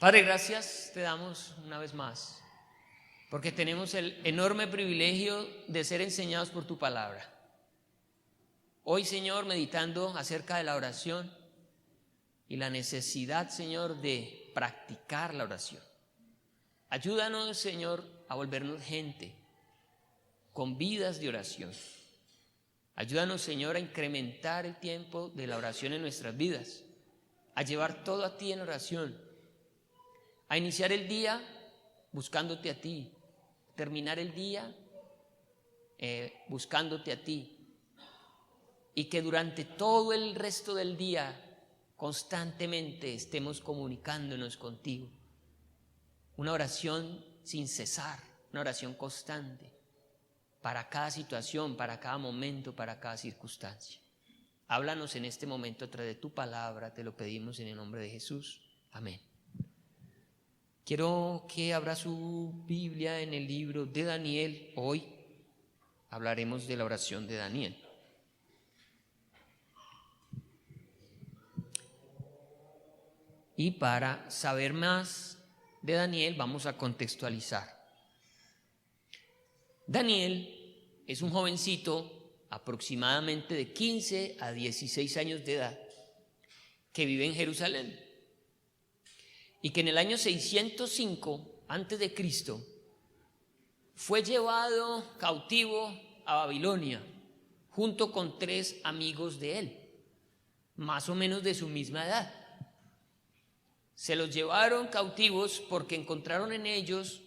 Padre, gracias te damos una vez más, porque tenemos el enorme privilegio de ser enseñados por tu palabra. Hoy, Señor, meditando acerca de la oración y la necesidad, Señor, de practicar la oración. Ayúdanos, Señor, a volvernos gente con vidas de oración. Ayúdanos, Señor, a incrementar el tiempo de la oración en nuestras vidas, a llevar todo a ti en oración, a iniciar el día buscándote a ti, terminar el día buscándote a ti, y que durante todo el resto del día constantemente estemos comunicándonos contigo. Una oración sin cesar, una oración constante para cada situación, para cada momento, para cada circunstancia. Háblanos en este momento a través de tu palabra, te lo pedimos en el nombre de Jesús. Amén. Quiero que abra su Biblia en el libro de Daniel. Hoy hablaremos de la oración de Daniel. Y para saber más de Daniel vamos a contextualizar. Daniel es un jovencito aproximadamente de 15 a 16 años de edad que vive en Jerusalén y que en el año 605 a.C. fue llevado cautivo a Babilonia junto con 3 amigos de él, más o menos de su misma edad. Se los llevaron cautivos porque encontraron en ellos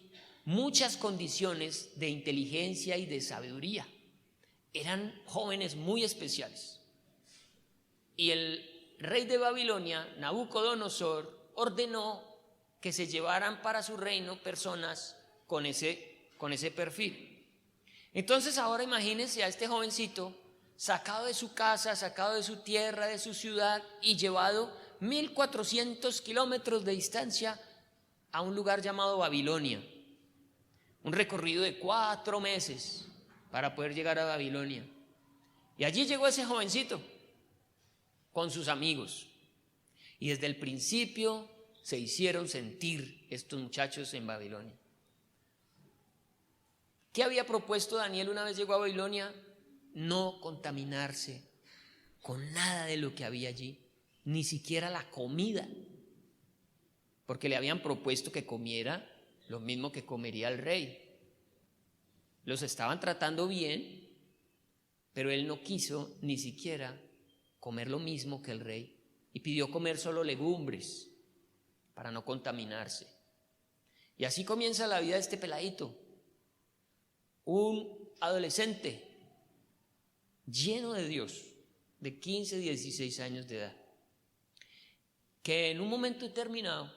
muchas condiciones de inteligencia y de sabiduría. Eran jóvenes muy especiales. Y el rey de Babilonia, Nabucodonosor, ordenó que se llevaran para su reino personas con ese perfil. Entonces ahora imagínense a este jovencito sacado de su casa, sacado de su tierra, de su ciudad y llevado 1400 kilómetros de distancia a un lugar llamado Babilonia. Un recorrido de 4 meses para poder llegar a Babilonia. Y allí llegó ese jovencito con sus amigos. Y desde el principio se hicieron sentir estos muchachos en Babilonia. ¿Qué había propuesto Daniel una vez llegó a Babilonia? No contaminarse con nada de lo que había allí, ni siquiera la comida, porque le habían propuesto que comiera lo mismo que comería el rey. Los estaban tratando bien, pero él no quiso ni siquiera comer lo mismo que el rey y pidió comer solo legumbres para no contaminarse. Y así comienza la vida de este peladito, un adolescente lleno de Dios, de 15, 16 años de edad, que en un momento determinado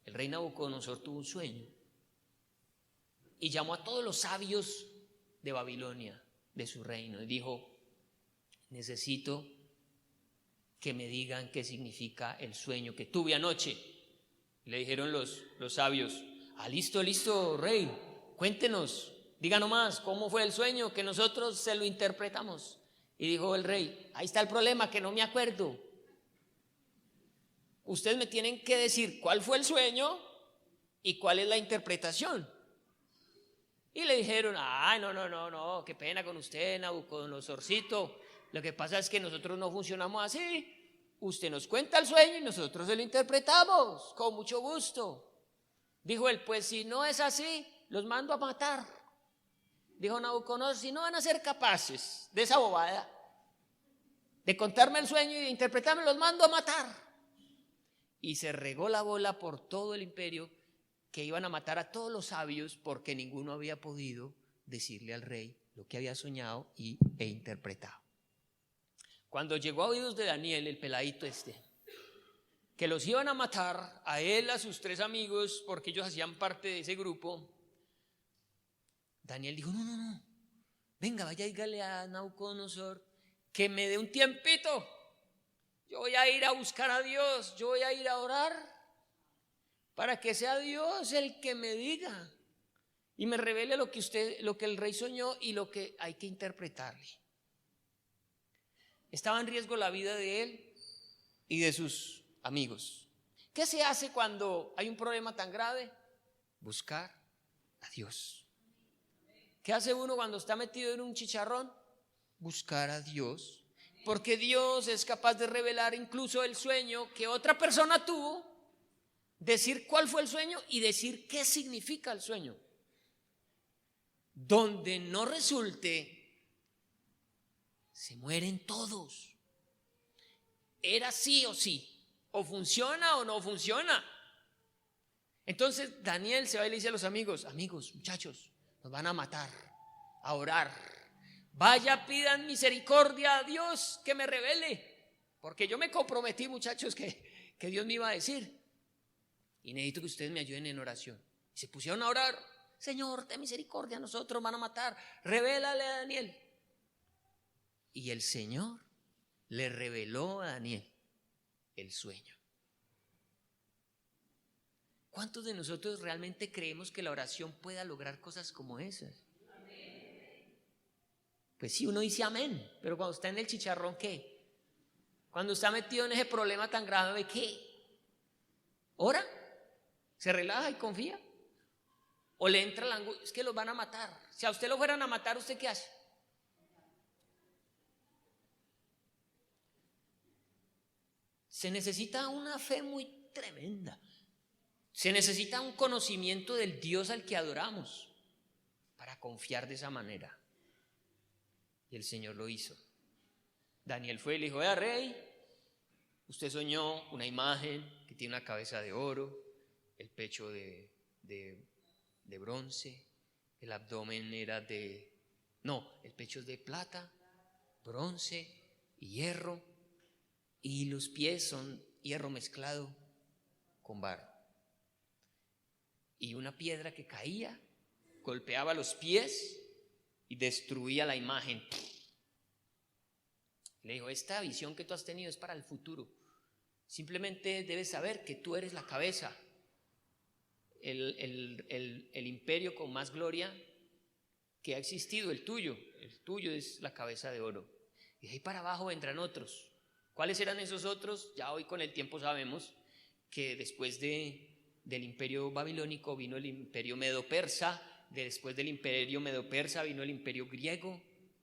el rey Nabucodonosor tuvo un sueño y llamó a todos los sabios de Babilonia, de su reino, y dijo: necesito que me digan qué significa el sueño que tuve anoche. Y le dijeron los sabios: listo, rey, cuéntenos, díganos más, ¿cómo fue el sueño? Que nosotros se lo interpretamos. Y dijo el rey: ahí está el problema, que no me acuerdo. Ustedes me tienen que decir cuál fue el sueño y cuál es la interpretación. Y le dijeron: no, qué pena con usted, Nabucodonosorcito. Lo que pasa es que nosotros no funcionamos así. Usted nos cuenta el sueño y nosotros se lo interpretamos con mucho gusto. Dijo él: pues si no es así, los mando a matar. Dijo Nabucodonosor: si no van a ser capaces de esa bobada, de contarme el sueño y de interpretarme, los mando a matar. Y se regó la bola por todo el imperio que iban a matar a todos los sabios porque ninguno había podido decirle al rey lo que había soñado e interpretado. Cuando llegó a oídos de Daniel, el peladito que los iban a matar a él, a sus 3 amigos, porque ellos hacían parte de ese grupo, Daniel dijo: no, venga, vaya, dígale a Nabucodonosor que me dé un tiempito. Yo voy a ir a buscar a Dios, yo voy a ir a orar para que sea Dios el que me diga y me revele lo que el rey soñó y lo que hay que interpretarle. Estaba en riesgo la vida de él y de sus amigos. ¿Qué se hace cuando hay un problema tan grave? Buscar a Dios. ¿Qué hace uno cuando está metido en un chicharrón? Buscar a Dios. Porque Dios es capaz de revelar incluso el sueño que otra persona tuvo, decir cuál fue el sueño y decir qué significa el sueño. Donde no resulte, se mueren todos. Era sí o sí, o funciona o no funciona. Entonces Daniel se va y le dice a los amigos, muchachos, nos van a matar, a orar. Vaya, pidan misericordia a Dios que me revele, porque yo me comprometí, muchachos, que Dios me iba a decir. Y necesito que ustedes me ayuden en oración. Y se pusieron a orar. Señor, ten misericordia, a nosotros van a matar. Revélale a Daniel. Y el Señor le reveló a Daniel el sueño. ¿Cuántos de nosotros realmente creemos que la oración pueda lograr cosas como esas? Pues sí, uno dice amén, pero cuando está en el chicharrón, ¿qué? Cuando está metido en ese problema tan grave, ¿qué? ¿Ora? ¿Se relaja y confía? ¿O le entra la angustia? Es que los van a matar. Si a usted lo fueran a matar, ¿usted qué hace? Se necesita una fe muy tremenda. Se necesita un conocimiento del Dios al que adoramos para confiar de esa manera. Y el Señor lo hizo. Daniel fue y le dijo, vea, rey, usted soñó una imagen que tiene una cabeza de oro, el pecho de bronce, el abdomen era el pecho es de plata, bronce y hierro, y los pies son hierro mezclado con barro. Y una piedra que caía, golpeaba los pies y destruía la imagen. Le dijo, esta visión que tú has tenido es para el futuro. Simplemente debes saber que tú eres la cabeza. El imperio con más gloria que ha existido, el tuyo es la cabeza de oro. Y de ahí para abajo vendrán otros. ¿Cuáles eran esos otros? Ya hoy con el tiempo sabemos que después del imperio babilónico vino el imperio medo-persa. Después del imperio medo-persa vino el imperio griego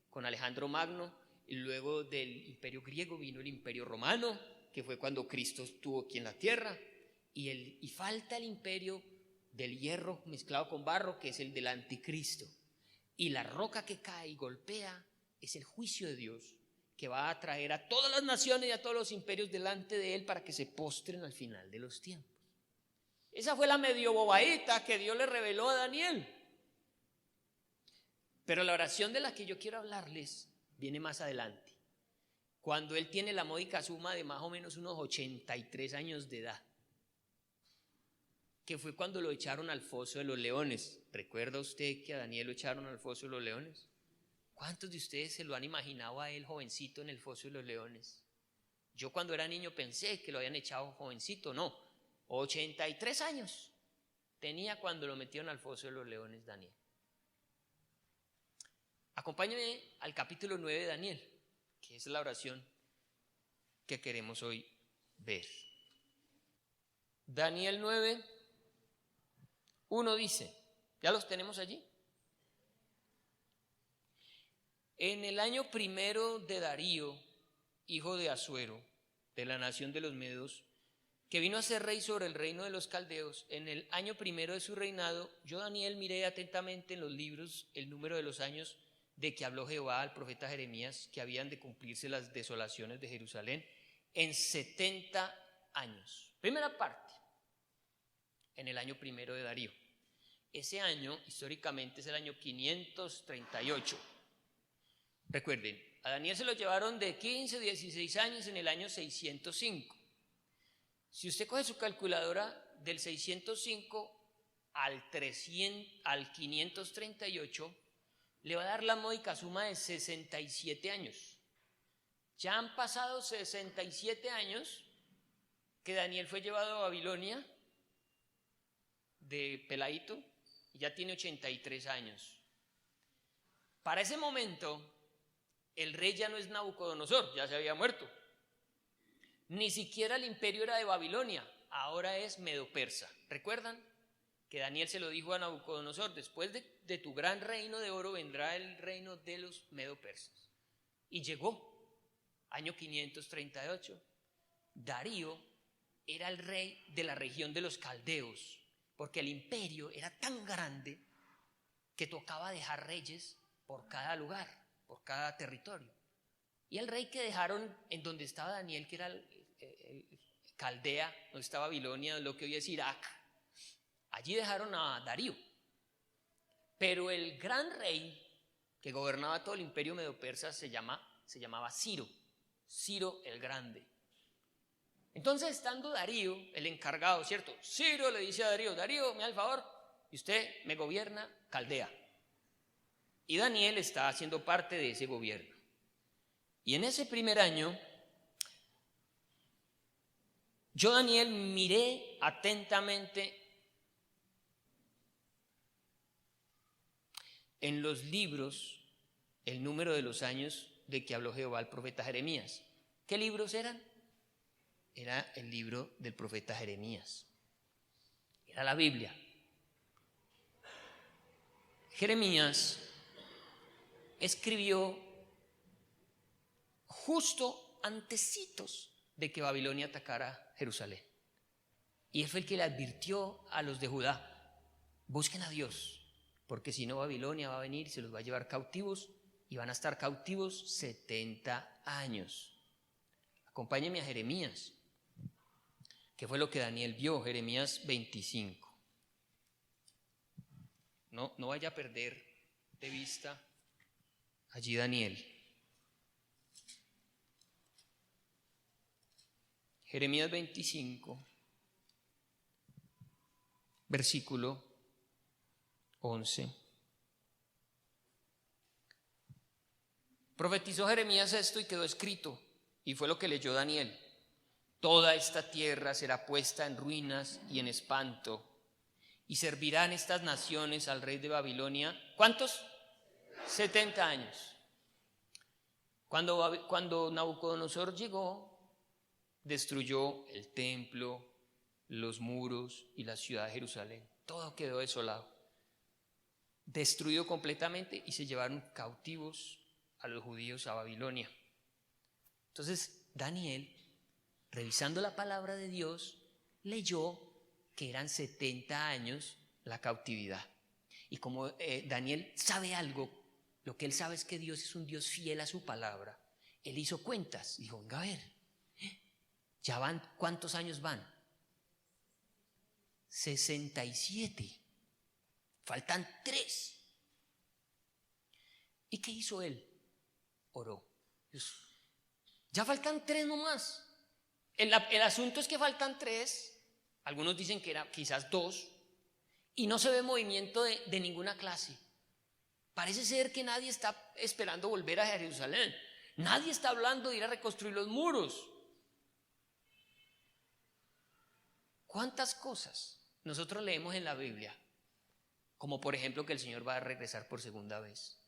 con Alejandro Magno, y luego del imperio griego vino el imperio romano, que fue cuando Cristo estuvo aquí en la tierra, y falta el imperio del hierro mezclado con barro, que es el del anticristo, y la roca que cae y golpea es el juicio de Dios, que va a traer a todas las naciones y a todos los imperios delante de él para que se postren al final de los tiempos. Esa fue la medio bobadita que Dios le reveló a Daniel. Pero la oración de la que yo quiero hablarles viene más adelante, cuando él tiene la módica suma de más o menos unos 83 años de edad, que fue cuando lo echaron al foso de los leones. ¿Recuerda usted que a Daniel lo echaron al foso de los leones? ¿Cuántos de ustedes se lo han imaginado a él jovencito en el foso de los leones? Yo cuando era niño pensé que lo habían echado jovencito, no, 83 años tenía cuando lo metieron al foso de los leones Daniel. Acompáñenme al capítulo 9 de Daniel, que es la oración que queremos hoy ver. Daniel 9, 1 dice, ¿ya los tenemos allí? En el año primero de Darío, hijo de Asuero, de la nación de los Medos, que vino a ser rey sobre el reino de los caldeos, en el año primero de su reinado, yo Daniel miré atentamente en los libros el número de los años de que habló Jehová al profeta Jeremías, que habían de cumplirse las desolaciones de Jerusalén en 70 años. Primera parte, en el año primero de Darío. Ese año históricamente es el año 538. Recuerden, a Daniel se lo llevaron de 15 a 16 años en el año 605. Si usted coge su calculadora del 605 al 538, le va a dar la módica suma de 67 años. Ya han pasado 67 años que Daniel fue llevado a Babilonia de peladito y ya tiene 83 años. Para ese momento, el rey ya no es Nabucodonosor, ya se había muerto. Ni siquiera el imperio era de Babilonia. ahora es medo-persa. ¿Recuerdan que Daniel se lo dijo a Nabucodonosor? Después de tu gran reino de oro vendrá el reino de los medo-persas. Y llegó, año 538. Darío era el rey de la región de los caldeos, porque el imperio era tan grande que tocaba dejar reyes por cada lugar, por cada territorio. Y el rey que dejaron en donde estaba Daniel, que era el Caldea, donde está Babilonia, lo que hoy es Irak, allí dejaron a Darío. Pero el gran rey que gobernaba todo el imperio medo-persa se llamaba Ciro el Grande. Entonces, estando Darío, el encargado, ¿cierto? Ciro le dice a Darío: Darío, me da el favor, y usted me gobierna Caldea. Y Daniel está haciendo parte de ese gobierno. Y en ese primer año, yo, Daniel, miré atentamente en los libros el número de los años de que habló Jehová al profeta Jeremías. ¿Qué libros eran? Era el libro del profeta Jeremías. Era la Biblia. Jeremías escribió justo antecitos de que Babilonia atacara Jerusalén. Y él fue el que le advirtió a los de Judá: busquen a Dios, porque si no, Babilonia va a venir y se los va a llevar cautivos, y van a estar cautivos 70 años. Acompáñenme a Jeremías, que fue lo que Daniel vio, Jeremías 25. No vaya a perder de vista allí Daniel. Jeremías 25, versículo 11. Profetizó Jeremías esto y quedó escrito, y fue lo que leyó Daniel: toda esta tierra será puesta en ruinas y en espanto, y servirán estas naciones al rey de Babilonia. ¿Cuántos? 70 años. Cuando Nabucodonosor llegó, destruyó el templo, los muros y la ciudad de Jerusalén. Todo quedó desolado, destruido completamente, y se llevaron cautivos a los judíos a Babilonia. Entonces Daniel, revisando la palabra de Dios, leyó que eran 70 años la cautividad. Y como Daniel sabe algo, lo que él sabe es que Dios es un Dios fiel a su palabra. Él hizo cuentas, dijo: venga a ver, ¿ya van? ¿Cuántos años van? 67. Faltan 3. ¿Y qué hizo él? Oró. Ya faltan 3 nomás. El asunto es que faltan 3. Algunos dicen que era quizás 2. Y no se ve movimiento de ninguna clase. Parece ser que nadie está esperando volver a Jerusalén. Nadie está hablando de ir a reconstruir los muros. ¿Cuántas cosas nosotros leemos en la Biblia? Como por ejemplo que el Señor va a regresar por segunda vez.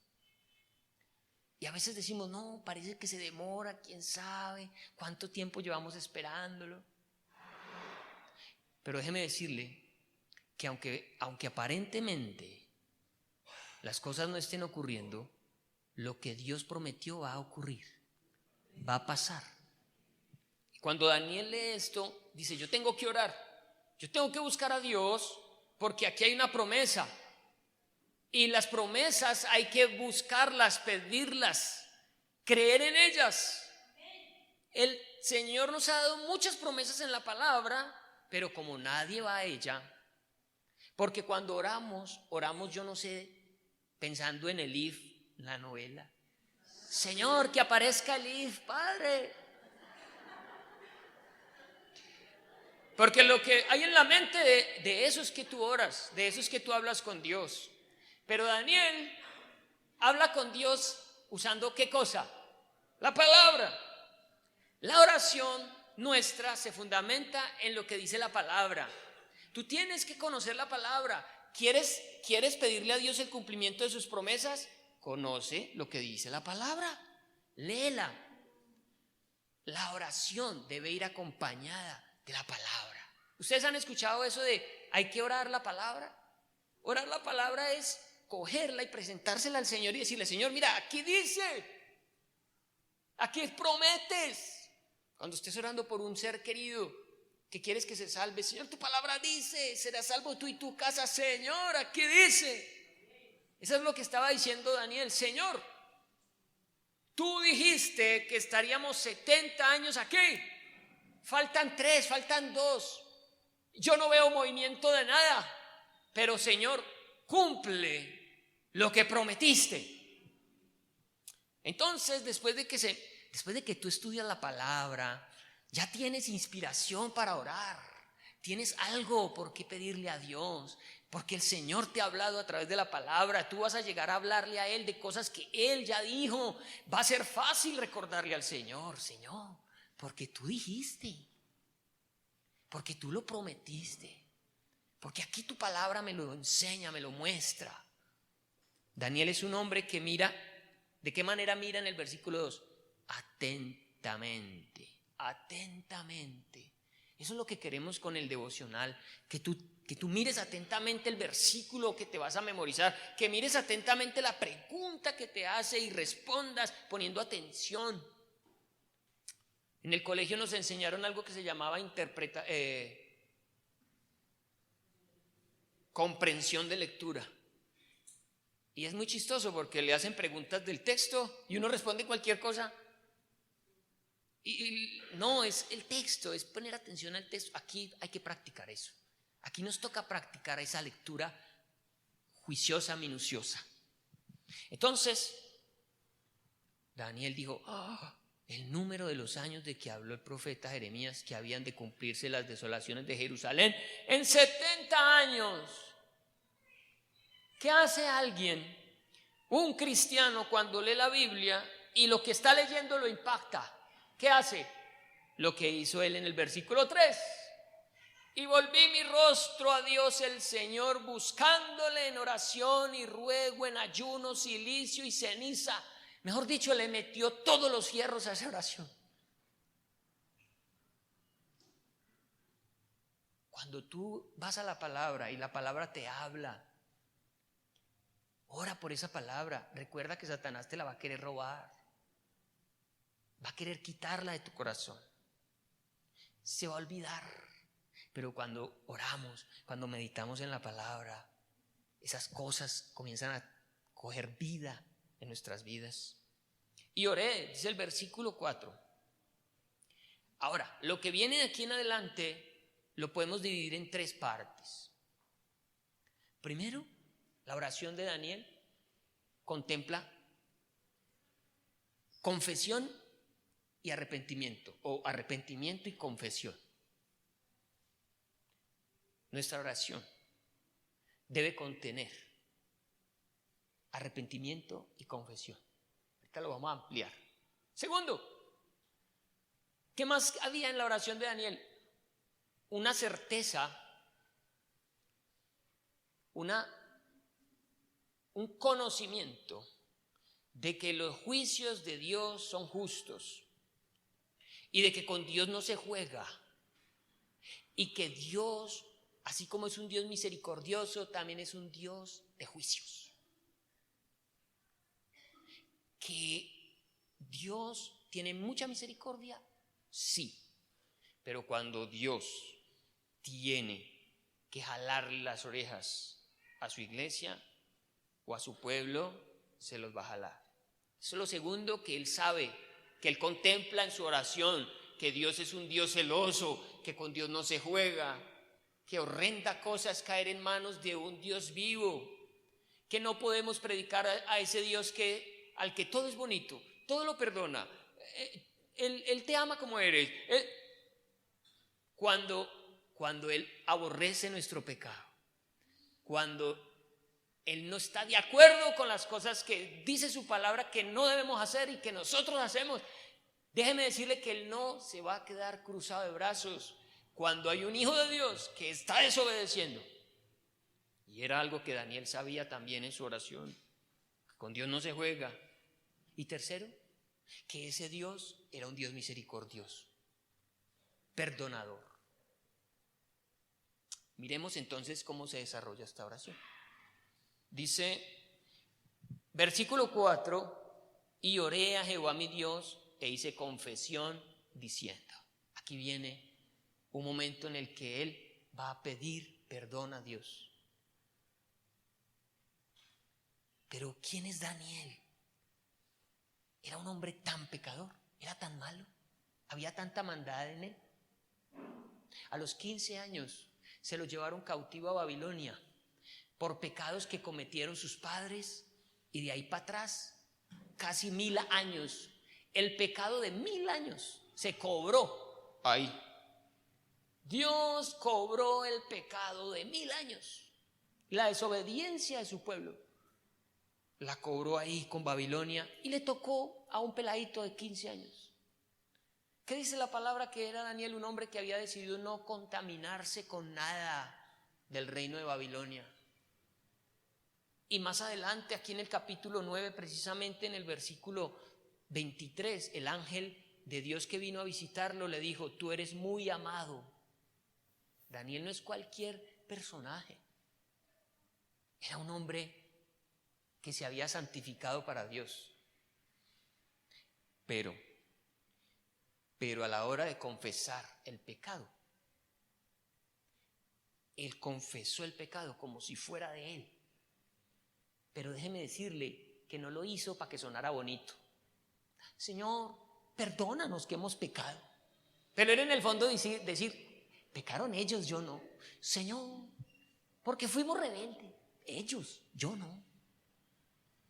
Y a veces decimos: no, parece que se demora, quién sabe cuánto tiempo llevamos esperándolo. Pero déjeme decirle que aunque aparentemente las cosas no estén ocurriendo, lo que Dios prometió va a ocurrir, va a pasar. Y cuando Daniel lee esto, dice: yo tengo que orar, yo tengo que buscar a Dios, porque aquí hay una promesa. Y las promesas hay que buscarlas, pedirlas, creer en ellas. El Señor nos ha dado muchas promesas en la palabra, pero como nadie va a ella, porque cuando oramos, yo no sé, pensando en el If, la novela. Señor, que aparezca el If, Padre. Porque lo que hay en la mente de eso es que tú oras, de eso es que tú hablas con Dios. Pero Daniel habla con Dios usando ¿qué cosa? La palabra. La oración nuestra se fundamenta en lo que dice la palabra. Tú tienes que conocer la palabra. ¿Quieres pedirle a Dios el cumplimiento de sus promesas? Conoce lo que dice la palabra. Léela. La oración debe ir acompañada de la palabra. ¿Ustedes han escuchado eso de hay que orar la palabra? Orar la palabra es cogerla y presentársela al Señor y decirle: Señor, mira, aquí dice, aquí prometes. Cuando estés orando por un ser querido que quieres que se salve, Señor, tu palabra dice, serás salvo tú y tu casa. Señor, aquí dice. Eso es lo que estaba diciendo Daniel. Señor, tú dijiste que estaríamos 70 años aquí. Faltan 3, faltan 2. Yo no veo movimiento de nada, pero Señor, cumple lo que prometiste. Entonces, después de que tú estudias la palabra, ya tienes inspiración para orar, tienes algo por qué pedirle a Dios, porque el Señor te ha hablado a través de la palabra. Tú vas a llegar a hablarle a Él de cosas que Él ya dijo. Va a ser fácil recordarle al Señor: Señor, porque tú dijiste, porque tú lo prometiste, porque aquí tu palabra me lo enseña, me lo muestra. Daniel es un hombre que mira. ¿De qué manera mira en el versículo 2? Atentamente, atentamente. Eso es lo que queremos con el devocional, que tú mires atentamente el versículo que te vas a memorizar, que mires atentamente la pregunta que te hace y respondas poniendo atención. En el colegio nos enseñaron algo que se llamaba comprensión de lectura. Y es muy chistoso porque le hacen preguntas del texto y uno responde cualquier cosa. Y no, es el texto, es poner atención al texto. Aquí hay que practicar eso. Aquí nos toca practicar esa lectura juiciosa, minuciosa. Entonces, Daniel dijo: el número de los años de que habló el profeta Jeremías, que habían de cumplirse las desolaciones de Jerusalén en 70 años. ¿Qué hace alguien, un cristiano, cuando lee la Biblia y lo que está leyendo lo impacta? ¿Qué hace? Lo que hizo él en el versículo 3. Y volví mi rostro a Dios el Señor, buscándole en oración y ruego, en ayuno, cilicio y ceniza. Mejor dicho, le metió todos los fierros a esa oración. Cuando tú vas a la palabra y la palabra te habla, ora por esa palabra. Recuerda que Satanás te la va a querer robar, va a querer quitarla de tu corazón, se va a olvidar. Pero cuando oramos, cuando meditamos en la palabra, esas cosas comienzan a coger vida en nuestras vidas. Y oré, dice el versículo 4. Ahora, lo que viene de aquí en adelante lo podemos dividir en 3 partes. Primero, la oración de Daniel contempla confesión y arrepentimiento, o arrepentimiento y confesión. Nuestra oración debe contener arrepentimiento y confesión. Ahorita lo vamos a ampliar. Segundo, ¿qué más había en la oración de Daniel? Una certeza, un conocimiento de que los juicios de Dios son justos y de que con Dios no se juega, y que Dios, así como es un Dios misericordioso, también es un Dios de juicios. Que Dios tiene mucha misericordia, sí, pero cuando Dios tiene que jalarle las orejas a su iglesia o a su pueblo, se los va a jalar. Eso es lo segundo que él sabe, que él contempla en su oración, que Dios es un Dios celoso, que con Dios no se juega. Qué horrenda cosa es caer en manos de un Dios vivo, que no podemos predicar a ese Dios al que todo es bonito, todo lo perdona, él te ama como eres. Cuando Él aborrece nuestro pecado, cuando Él no está de acuerdo con las cosas que dice su palabra que no debemos hacer y que nosotros hacemos, déjeme decirle que Él no se va a quedar cruzado de brazos cuando hay un hijo de Dios que está desobedeciendo. Y era algo que Daniel sabía también en su oración. Con Dios no se juega. Y tercero, que ese Dios era un Dios misericordioso, perdonador. Miremos entonces cómo se desarrolla esta oración. Dice, versículo 4, y oré a Jehová mi Dios e hice confesión diciendo. Aquí viene un momento en el que él va a pedir perdón a Dios. Pero ¿quién es Daniel? Era un hombre tan pecador, era tan malo, había tanta maldad en él. A los 15 años se lo llevaron cautivo a Babilonia por pecados que cometieron sus padres, y de ahí para atrás, casi 1000 años, el pecado de 1000 años se cobró ahí. Dios cobró el pecado de 1000 años, la desobediencia de su pueblo la cobró ahí con Babilonia, y le tocó a un peladito de 15 años. ¿Qué dice la palabra? Que era Daniel un hombre que había decidido no contaminarse con nada del reino de Babilonia. Y más adelante, aquí en el capítulo 9, precisamente en el versículo 23, el ángel de Dios que vino a visitarlo le dijo: tú eres muy amado. Daniel no es cualquier personaje, era un hombre que se había santificado para Dios. Pero a la hora de confesar el pecado, él confesó el pecado como si fuera de él. Pero déjeme decirle que no lo hizo para que sonara bonito. Señor, perdónanos que hemos pecado. Pero era en el fondo decir, pecaron ellos, yo no. Señor, porque fuimos rebeldes. Ellos, yo no.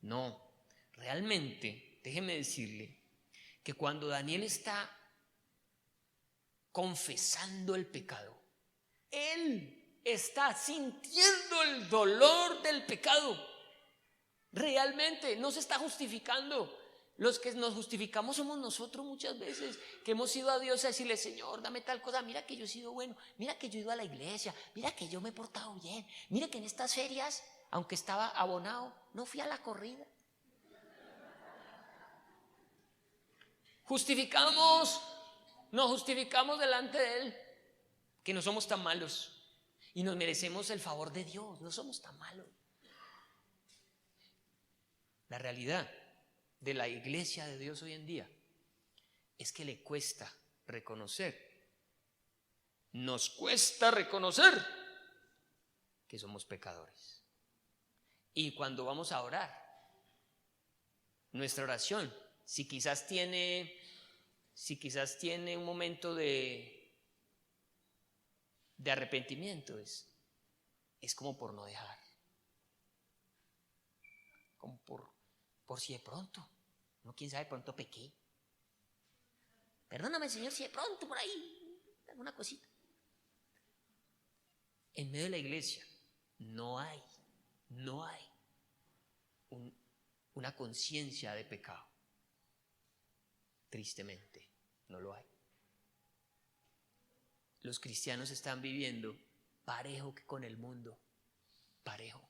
No, realmente, déjeme decirle que cuando Daniel está confesando el pecado, él está sintiendo el dolor del pecado. Realmente no se está justificando. Los que nos justificamos somos nosotros muchas veces, que hemos ido a Dios a decirle: Señor, dame tal cosa, mira que yo he sido bueno, mira que yo he ido a la iglesia, mira que yo me he portado bien, mira que en estas ferias, aunque estaba abonado, no fui a la corrida. Nos justificamos delante de Él, que no somos tan malos y nos merecemos el favor de Dios, no somos tan malos. La realidad de la iglesia de Dios hoy en día es que le cuesta reconocer, nos cuesta reconocer que somos pecadores. Y cuando vamos a orar, nuestra oración, si quizás tiene un momento de arrepentimiento, es como por no dejar, como por si de pronto, no, quién sabe, pronto pequé. Perdóname, Señor, si de pronto por ahí alguna cosita. En medio de la iglesia no hay una conciencia de pecado. Tristemente, no lo hay. Los cristianos están viviendo parejo que con el mundo, parejo.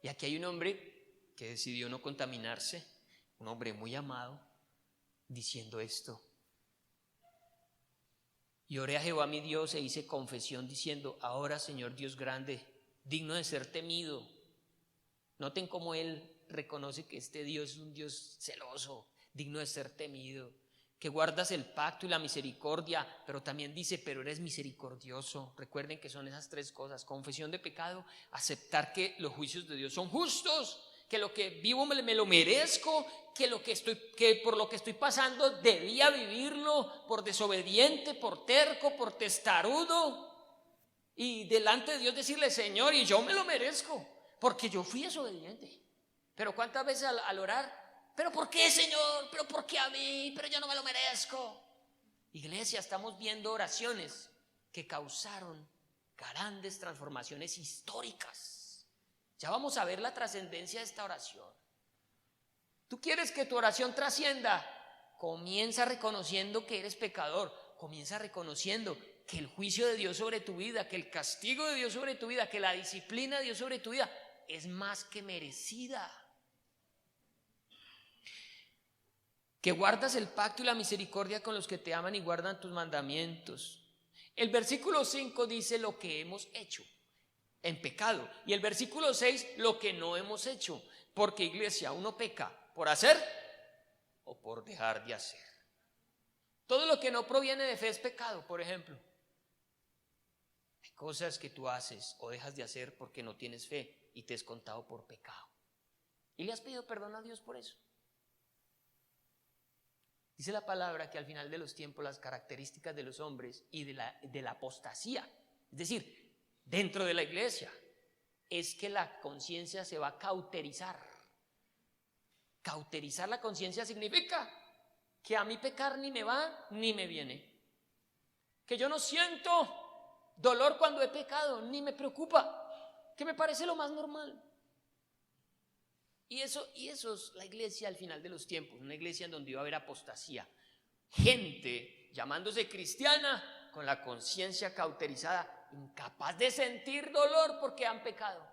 Y aquí hay un hombre que decidió no contaminarse, un hombre muy amado, diciendo esto: y oré a Jehová mi Dios e hice confesión diciendo: ahora, Señor Dios grande, digno de ser temido. Noten cómo él reconoce que este Dios es un Dios celoso, digno de ser temido, que guardas el pacto y la misericordia, pero también dice: pero eres misericordioso. Recuerden que son esas tres cosas: confesión de pecado, aceptar que los juicios de Dios son justos, que lo que vivo me lo merezco, que por lo que estoy pasando debía vivirlo, por desobediente, por terco, por testarudo, y delante de Dios decirle: Señor, y yo me lo merezco porque yo fui desobediente. Pero cuántas veces al orar: pero ¿por qué, Señor? pero ¿por qué a mí? Pero yo no me lo merezco. Iglesia, estamos viendo oraciones que causaron grandes transformaciones históricas. Ya vamos a ver la trascendencia de esta oración. ¿Tú quieres que tu oración trascienda? Comienza reconociendo que eres pecador. Comienza reconociendo que el juicio de Dios sobre tu vida, que el castigo de Dios sobre tu vida, que la disciplina de Dios sobre tu vida es más que merecida. Que guardas el pacto y la misericordia con los que te aman y guardan tus mandamientos. El versículo 5 dice lo que hemos hecho en pecado. Y el versículo 6 lo que no hemos hecho. Porque, iglesia, uno peca por hacer o por dejar de hacer. Todo lo que no proviene de fe es pecado. Por ejemplo, hay cosas que tú haces o dejas de hacer porque no tienes fe y te es contado por pecado. ¿Y le has pedido perdón a Dios por eso? Dice la palabra que al final de los tiempos las características de los hombres y de la apostasía, es decir, dentro de la iglesia, es que la conciencia se va a cauterizar. Cauterizar la conciencia significa que a mí pecar ni me va ni me viene. Que yo no siento dolor cuando he pecado, ni me preocupa, que me parece lo más normal. Y eso es la iglesia al final de los tiempos, una iglesia en donde iba a haber apostasía. Gente llamándose cristiana con la conciencia cauterizada, incapaz de sentir dolor porque han pecado.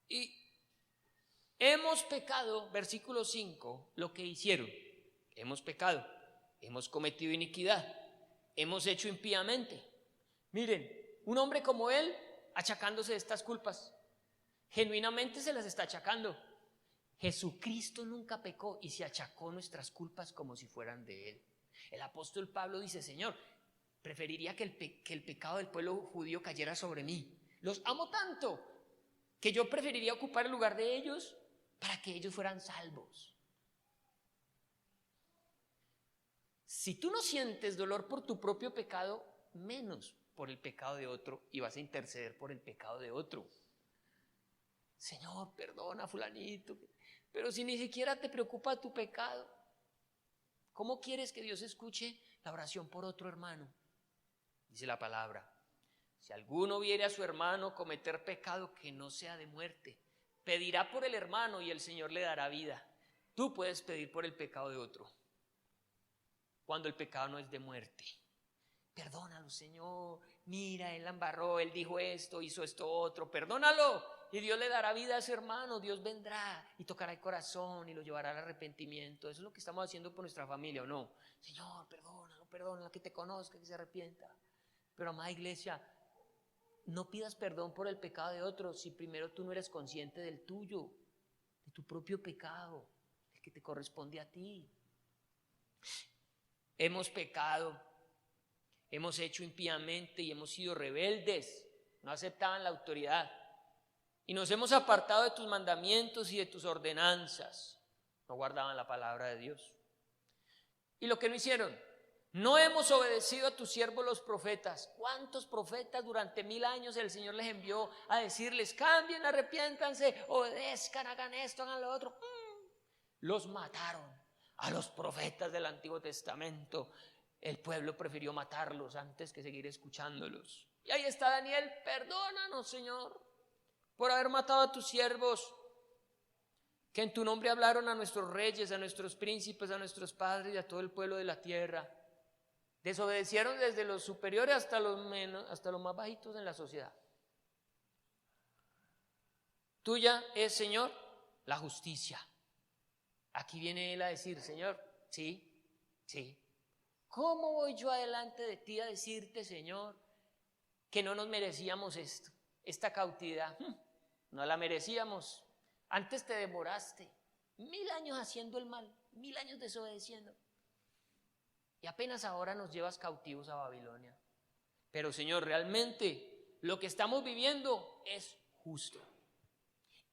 Y hemos pecado, versículo 5, lo que hicieron. Hemos pecado, hemos cometido iniquidad, hemos hecho impíamente. Miren, un hombre como él achacándose de estas culpas. Genuinamente se las está achacando. Jesucristo nunca pecó y se achacó nuestras culpas como si fueran de él. El apóstol Pablo dice: Señor, preferiría que el pecado del pueblo judío cayera sobre mí. Los amo tanto que yo preferiría ocupar el lugar de ellos para que ellos fueran salvos. Si tú no sientes dolor por tu propio pecado, menos por el pecado de otro, y vas a interceder por el pecado de otro. Señor, perdona a fulanito, pero si ni siquiera te preocupa tu pecado, ¿cómo quieres que Dios escuche la oración por otro hermano? Dice la palabra: si alguno viere a su hermano cometer pecado que no sea de muerte, pedirá por el hermano y el Señor le dará vida. Tú puedes pedir por el pecado de otro cuando el pecado no es de muerte. Perdónalo, Señor, mira, él la embarró, él dijo esto, hizo esto otro, perdónalo, y Dios le dará vida a ese hermano. Dios vendrá y tocará el corazón y lo llevará al arrepentimiento. Eso es lo que estamos haciendo por nuestra familia, ¿o no? Señor, perdónalo, que te conozca, que se arrepienta. Pero, amada iglesia, no pidas perdón por el pecado de otros si primero tú no eres consciente del tuyo, de tu propio pecado, el que te corresponde a ti. Hemos pecado. Hemos hecho impíamente y hemos sido rebeldes, no aceptaban la autoridad. Y nos hemos apartado de tus mandamientos y de tus ordenanzas. No guardaban la palabra de Dios. ¿Y lo que no hicieron? No hemos obedecido a tus siervos los profetas. ¿Cuántos profetas durante 1000 años el Señor les envió a decirles: cambien, arrepiéntanse, obedezcan, hagan esto, hagan lo otro? Los mataron a los profetas del Antiguo Testamento. El pueblo prefirió matarlos antes que seguir escuchándolos. Y ahí está Daniel: perdónanos, Señor, por haber matado a tus siervos, que en tu nombre hablaron a nuestros reyes, a nuestros príncipes, a nuestros padres y a todo el pueblo de la tierra. Desobedecieron desde los superiores hasta los más bajitos en la sociedad. Tuya es, Señor, la justicia. Aquí viene él a decir: Señor, sí. ¿Cómo voy yo adelante de ti a decirte, Señor, que no nos merecíamos esta cautividad? No la merecíamos. Antes te demoraste 1000 años haciendo el mal, 1000 años desobedeciendo. Y apenas ahora nos llevas cautivos a Babilonia. Pero, Señor, realmente lo que estamos viviendo es justo.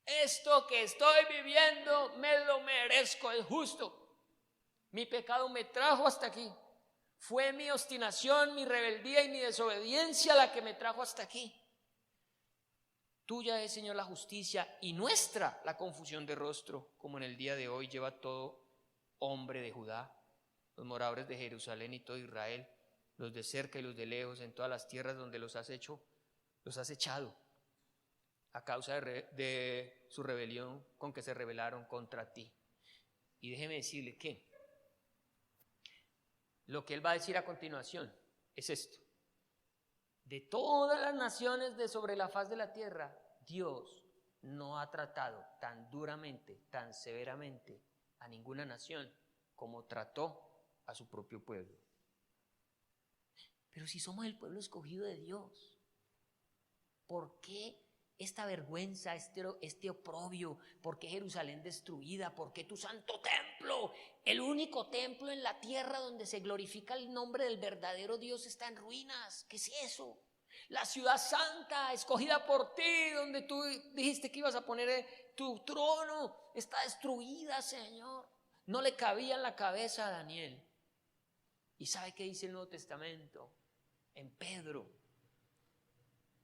Esto que estoy viviendo me lo merezco, es justo. Mi pecado me trajo hasta aquí. Fue mi obstinación, mi rebeldía y mi desobediencia la que me trajo hasta aquí. Tuya es, Señor, la justicia, y nuestra la confusión de rostro, como en el día de hoy lleva todo hombre de Judá, los moradores de Jerusalén y todo Israel, los de cerca y los de lejos, en todas las tierras donde los has echado a causa de su rebelión con que se rebelaron contra ti. Y déjeme decirle que lo que él va a decir a continuación es esto: de todas las naciones de sobre la faz de la tierra, Dios no ha tratado tan duramente, tan severamente a ninguna nación como trató a su propio pueblo. Pero si somos el pueblo escogido de Dios, ¿por qué esta vergüenza, este oprobio? ¿Por qué Jerusalén destruida? ¿Por qué tu santo templo, el único templo en la tierra donde se glorifica el nombre del verdadero Dios, está en ruinas? ¿Qué es eso? La ciudad santa, escogida por ti, donde tú dijiste que ibas a poner tu trono, está destruida, Señor. No le cabía en la cabeza a Daniel. ¿Y sabe qué dice el Nuevo Testamento? En Pedro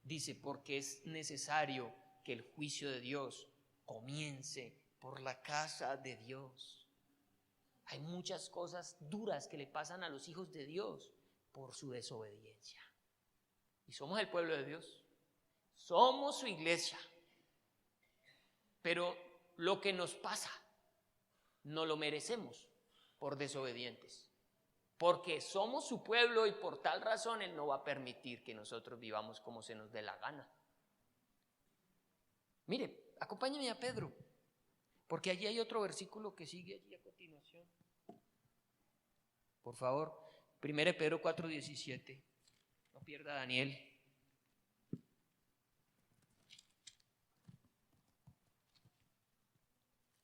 dice, porque es necesario que el juicio de Dios comience por la casa de Dios. Hay muchas cosas duras que le pasan a los hijos de Dios por su desobediencia. Y somos el pueblo de Dios, somos su iglesia, pero lo que nos pasa no lo merecemos por desobedientes, porque somos su pueblo y por tal razón Él no va a permitir que nosotros vivamos como se nos dé la gana. Mire, acompáñeme a Pedro, porque allí hay otro versículo que sigue allí a continuación. Por favor, 1 Pedro 4:17. No pierda a Daniel.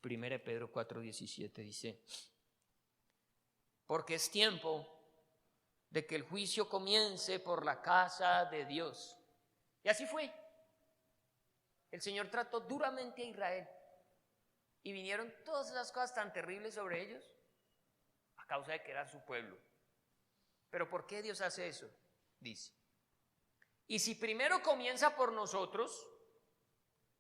1 Pedro 4:17 dice: porque es tiempo de que el juicio comience por la casa de Dios. Y así fue. El Señor trató duramente a Israel y vinieron todas esas cosas tan terribles sobre ellos a causa de que era su pueblo. Pero ¿por qué Dios hace eso? Dice: y si primero comienza por nosotros,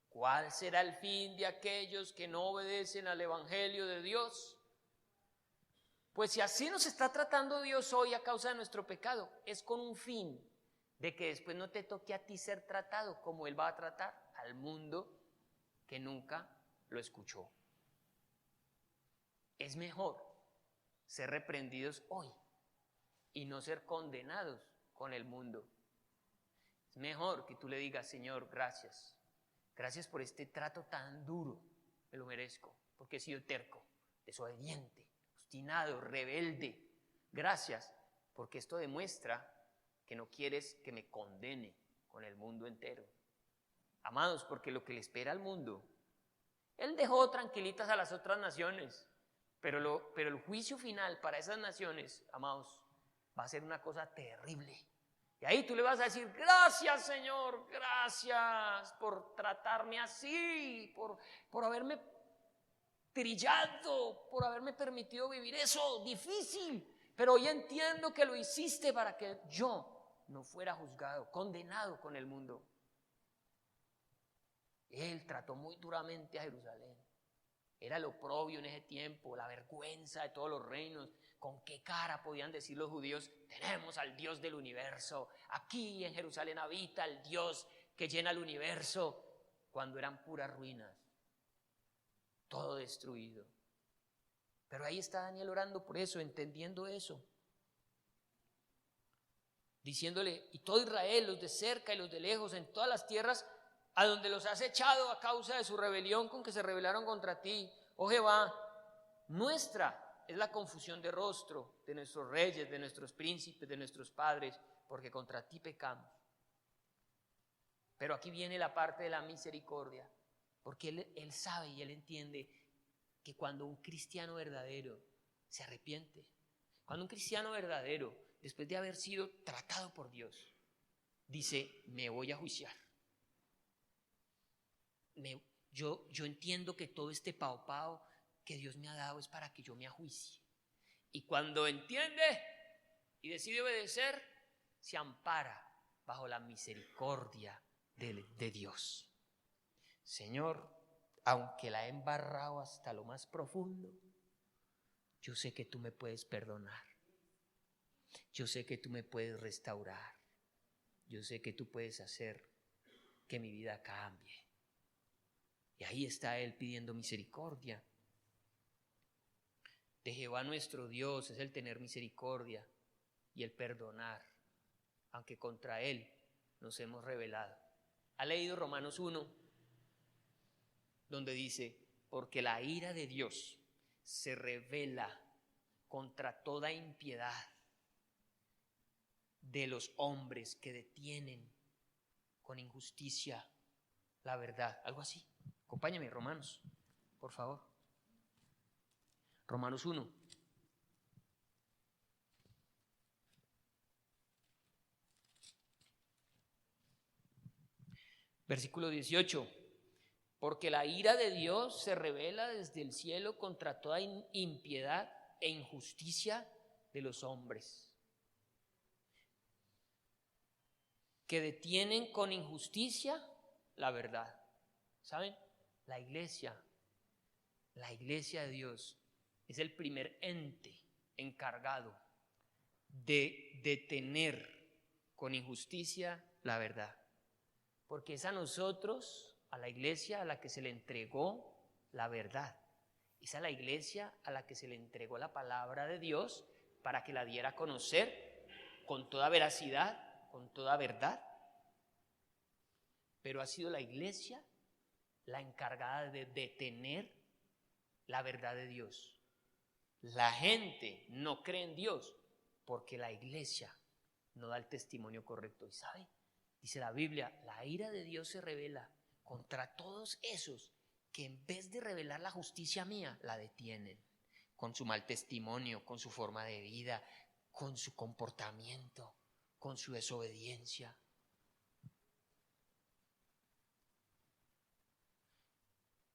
¿cuál será el fin de aquellos que no obedecen al Evangelio de Dios? Pues si así nos está tratando Dios hoy a causa de nuestro pecado, es con un fin de que después no te toque a ti ser tratado como Él va a tratar al mundo que nunca lo escuchó. Es mejor ser reprendidos hoy y no ser condenados con el mundo. Es mejor que tú le digas: Señor, gracias. Gracias por este trato tan duro. Me lo merezco porque he sido terco, desobediente, obstinado, rebelde. Gracias porque esto demuestra que no quieres que me condene con el mundo entero. Amados, porque lo que le espera al mundo, Él dejó tranquilitas a las otras naciones, pero el juicio final para esas naciones, amados, va a ser una cosa terrible. Y ahí tú le vas a decir: gracias, Señor, gracias por tratarme así, por haberme trillado, por haberme permitido vivir eso difícil. Pero hoy entiendo que lo hiciste para que yo no fuera juzgado, condenado con el mundo. Él trató muy duramente a Jerusalén. Era el oprobio en ese tiempo, la vergüenza de todos los reinos. ¿Con qué cara podían decir los judíos: tenemos al Dios del universo, aquí en Jerusalén habita el Dios que llena el universo? Cuando eran puras ruinas, todo destruido. Pero ahí está Daniel orando por eso, entendiendo eso, diciéndole: y todo Israel, los de cerca y los de lejos, en todas las tierras a donde los has echado a causa de su rebelión con que se rebelaron contra ti, oh Jehová, nuestra es la confusión de rostro de nuestros reyes, de nuestros príncipes, de nuestros padres, porque contra ti pecamos. Pero aquí viene la parte de la misericordia, porque él sabe y él entiende que cuando un cristiano verdadero se arrepiente, cuando un cristiano verdadero, después de haber sido tratado por Dios, dice: me voy a juiciar. Yo entiendo que todo este paupao que Dios me ha dado es para que yo me ajuicie. Y cuando entiende y decide obedecer, se ampara bajo la misericordia de Dios. Señor, aunque la he embarrado hasta lo más profundo, yo sé que tú me puedes perdonar. Yo sé que tú me puedes restaurar. Yo sé que tú puedes hacer que mi vida cambie. Y ahí está Él pidiendo misericordia. De Jehová nuestro Dios es el tener misericordia y el perdonar, aunque contra Él nos hemos rebelado. ¿Ha leído Romanos 1? Donde dice: porque la ira de Dios se revela contra toda impiedad de los hombres que detienen con injusticia la verdad. Algo así. Acompáñame, Romanos, por favor. Romanos 1. Versículo 18. Porque la ira de Dios se revela desde el cielo contra toda impiedad e injusticia de los hombres, que detienen con injusticia la verdad. ¿Saben? La iglesia de Dios es el primer ente encargado de detener con injusticia la verdad. Porque es a nosotros, a la iglesia a la que se le entregó la verdad. Es a la iglesia a la que se le entregó la palabra de Dios para que la diera a conocer con toda veracidad, con toda verdad. Pero ha sido la iglesia la encargada de detener la verdad de Dios. La gente no cree en Dios porque la iglesia no da el testimonio correcto. ¿Y sabe? Dice la Biblia, la ira de Dios se revela contra todos esos que en vez de revelar la justicia mía, la detienen con su mal testimonio, con su forma de vida, con su comportamiento, con su desobediencia.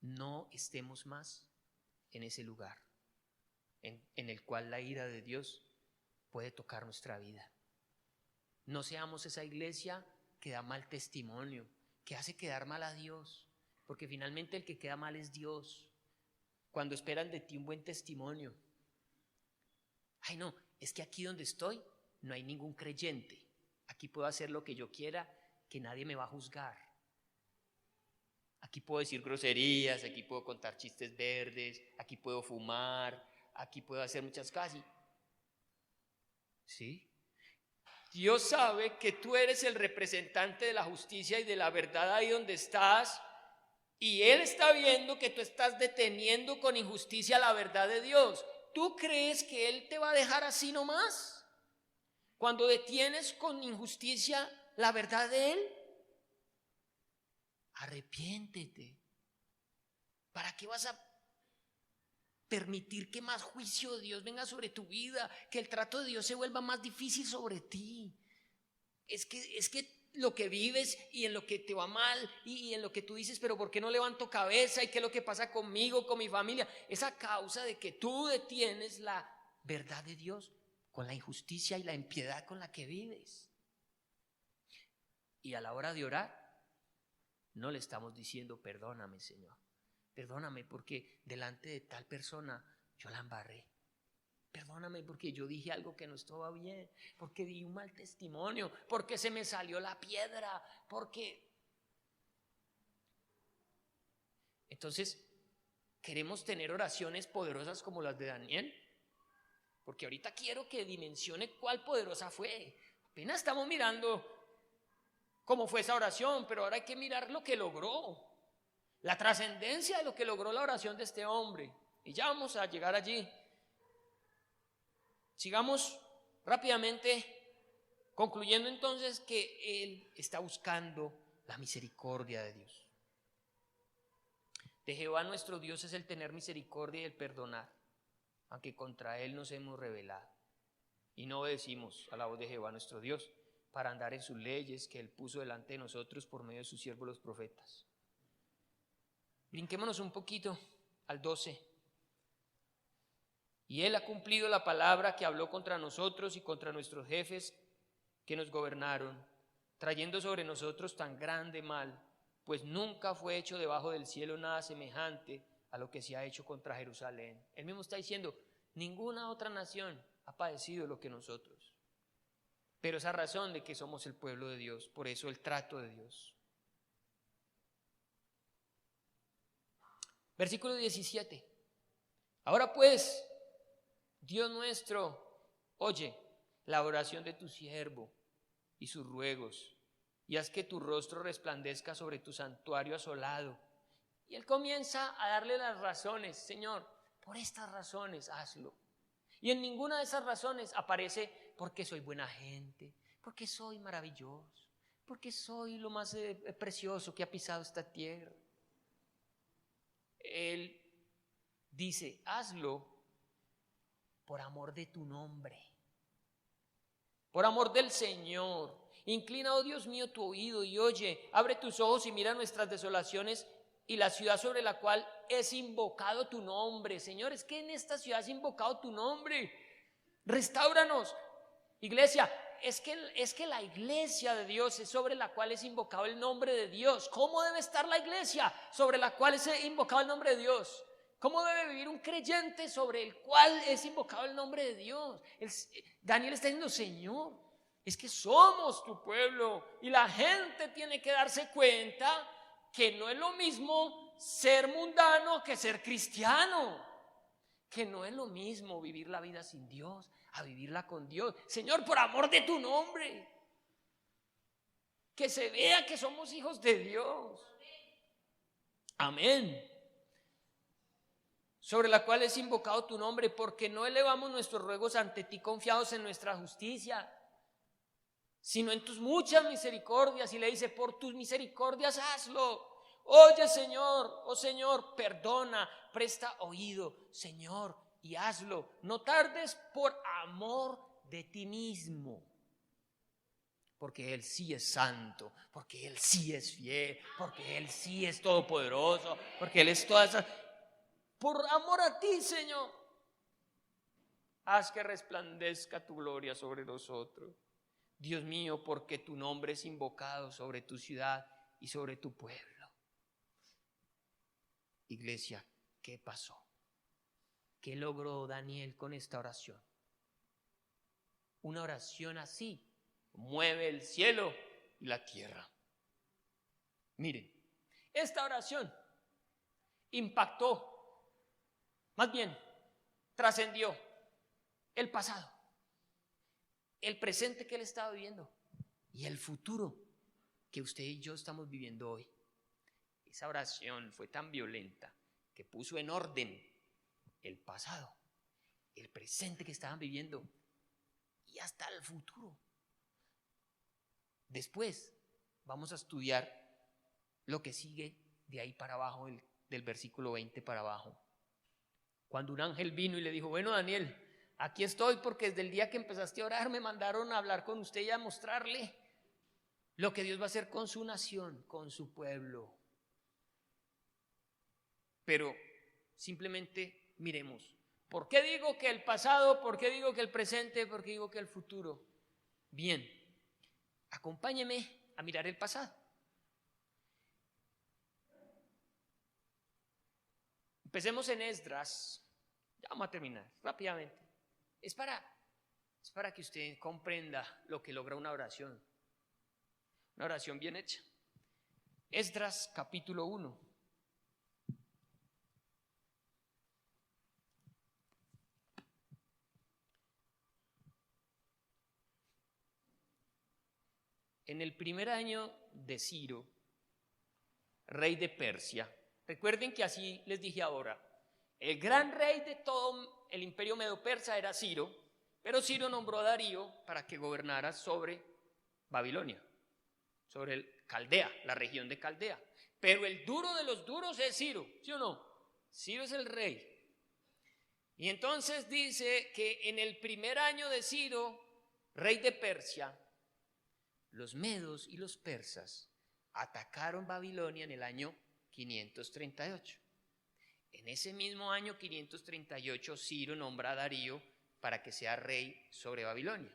No estemos más en ese lugar en el cual la ira de Dios puede tocar nuestra vida. No seamos esa iglesia que da mal testimonio, que hace quedar mal a Dios, porque finalmente el que queda mal es Dios. Cuando esperan de ti un buen testimonio. Ay, no, es que aquí donde estoy no hay ningún creyente. Aquí puedo hacer lo que yo quiera, que nadie me va a juzgar. Aquí puedo decir groserías, aquí puedo contar chistes verdes, aquí puedo fumar, aquí puedo hacer muchas cosas. ¿Sí? Dios sabe que tú eres el representante de la justicia y de la verdad ahí donde estás, y Él está viendo que tú estás deteniendo con injusticia la verdad de Dios. ¿Tú crees que Él te va a dejar así nomás? Cuando detienes con injusticia la verdad de Él, arrepiéntete. ¿Para qué vas a permitir que más juicio de Dios venga sobre tu vida? Que el trato de Dios se vuelva más difícil sobre ti. Es que lo que vives y en lo que te va mal y en lo que tú dices, pero ¿por qué no levanto cabeza? ¿Y qué es lo que pasa conmigo, con mi familia? Es a causa de que tú detienes la verdad de Dios con la injusticia y la impiedad con la que vives. Y a la hora de orar, no le estamos diciendo, perdóname, Señor. Perdóname porque delante de tal persona yo la embarré. Perdóname porque yo dije algo que no estaba bien, porque di un mal testimonio, porque se me salió la piedra, porque... Entonces, ¿queremos tener oraciones poderosas como las de Daniel? Porque ahorita quiero que dimensione cuál poderosa fue. Apenas estamos mirando cómo fue esa oración, pero ahora hay que mirar lo que logró, la trascendencia de lo que logró la oración de este hombre. Y ya vamos a llegar allí. Sigamos rápidamente, concluyendo entonces que Él está buscando la misericordia de Dios. De Jehová nuestro Dios es el tener misericordia y el perdonar, aunque contra Él nos hemos rebelado y no obedecimos a la voz de Jehová nuestro Dios para andar en sus leyes que Él puso delante de nosotros por medio de sus siervos los profetas. Brinquémonos un poquito al 12. Y Él ha cumplido la palabra que habló contra nosotros y contra nuestros jefes que nos gobernaron, trayendo sobre nosotros tan grande mal, pues nunca fue hecho debajo del cielo nada semejante a lo que se ha hecho contra Jerusalén. Él mismo está diciendo, ninguna otra nación ha padecido lo que nosotros. Pero esa razón de que somos el pueblo de Dios, por eso el trato de Dios. Versículo 17. Ahora pues, Dios nuestro, oye la oración de tu siervo y sus ruegos, y haz que tu rostro resplandezca sobre tu santuario asolado. Y él comienza a darle las razones, Señor, por estas razones hazlo. Y en ninguna de esas razones aparece porque soy buena gente, porque soy maravilloso, porque soy lo más precioso que ha pisado esta tierra. Él dice, hazlo por amor de tu nombre, por amor del Señor. Inclina, oh Dios mío, tu oído y oye, abre tus ojos y mira nuestras desolaciones y la ciudad sobre la cual es invocado tu nombre. Señor, es que en esta ciudad es invocado tu nombre. Restáuranos. Iglesia, es que la iglesia de Dios es sobre la cual es invocado el nombre de Dios. ¿Cómo debe estar la iglesia sobre la cual es invocado el nombre de Dios? ¿Cómo debe vivir un creyente sobre el cual es invocado el nombre de Dios? Daniel está diciendo, Señor, es que somos tu pueblo y la gente tiene que darse cuenta que no es lo mismo ser mundano que ser cristiano, que no es lo mismo vivir la vida sin Dios a vivirla con Dios. Señor, por amor de tu nombre, que se vea que somos hijos de Dios. Amén. Sobre la cual es invocado tu nombre, porque no elevamos nuestros ruegos ante ti confiados en nuestra justicia, sino en tus muchas misericordias. Y le dice, por tus misericordias hazlo. Oye, Señor, oh Señor, perdona, presta oído, Señor, y hazlo. No tardes por amor de ti mismo, porque Él sí es santo, porque Él sí es fiel, porque Él sí es todopoderoso, porque Él es toda esa... Por amor a ti, Señor, haz que resplandezca tu gloria sobre nosotros. Dios mío, porque tu nombre es invocado sobre tu ciudad y sobre tu pueblo. Iglesia, ¿qué pasó? ¿Qué logró Daniel con esta oración? Una oración así mueve el cielo y la tierra. Miren, esta oración impactó, más bien trascendió el pasado, el presente que él estaba viviendo y el futuro que usted y yo estamos viviendo hoy. Esa oración fue tan violenta que puso en orden el pasado, el presente que estaban viviendo y hasta el futuro. Después vamos a estudiar lo que sigue de ahí para abajo, del versículo 20 para abajo. Cuando un ángel vino y le dijo, bueno, Daniel, aquí estoy porque desde el día que empezaste a orar me mandaron a hablar con usted y a mostrarle lo que Dios va a hacer con su nación, con su pueblo. Pero simplemente miremos, ¿por qué digo que el pasado? ¿Por qué digo que el presente? ¿Por qué digo que el futuro? Bien, acompáñeme a mirar el pasado. Empecemos en Esdras. Ya vamos a terminar rápidamente. Es para que usted comprenda lo que logra una oración bien hecha. Esdras capítulo 1. En el primer año de Ciro, rey de Persia, recuerden que así les dije ahora, el gran rey de todo el imperio medo-persa era Ciro, pero Ciro nombró a Darío para que gobernara sobre Babilonia, sobre Caldea, la región de Caldea. Pero el duro de los duros es Ciro, ¿sí o no? Ciro es el rey. Y entonces dice que en el primer año de Ciro, rey de Persia, los medos y los persas atacaron Babilonia en el año 538. En ese mismo año 538, Ciro nombra a Darío para que sea rey sobre Babilonia.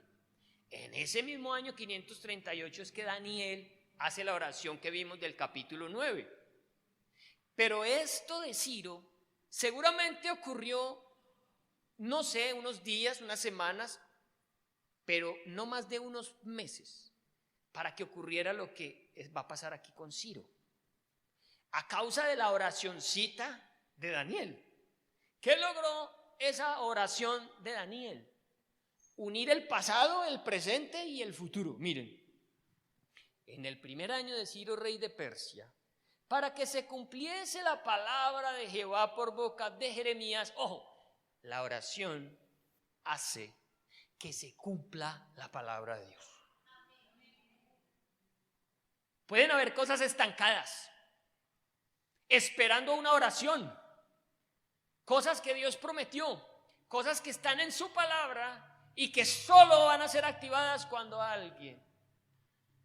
En ese mismo año 538 es que Daniel hace la oración que vimos del capítulo 9. Pero esto de Ciro seguramente ocurrió, no sé, unos días, unas semanas, pero no más de unos meses, para que ocurriera lo que va a pasar aquí con Ciro. A causa de la oracioncita de Daniel. ¿Qué logró esa oración de Daniel? Unir el pasado, el presente y el futuro. Miren, en el primer año de Ciro, rey de Persia, para que se cumpliese la palabra de Jehová por boca de Jeremías. Ojo, la oración hace que se cumpla la palabra de Dios. Pueden haber cosas estancadas, esperando una oración, cosas que Dios prometió, cosas que están en su palabra y que solo van a ser activadas cuando alguien,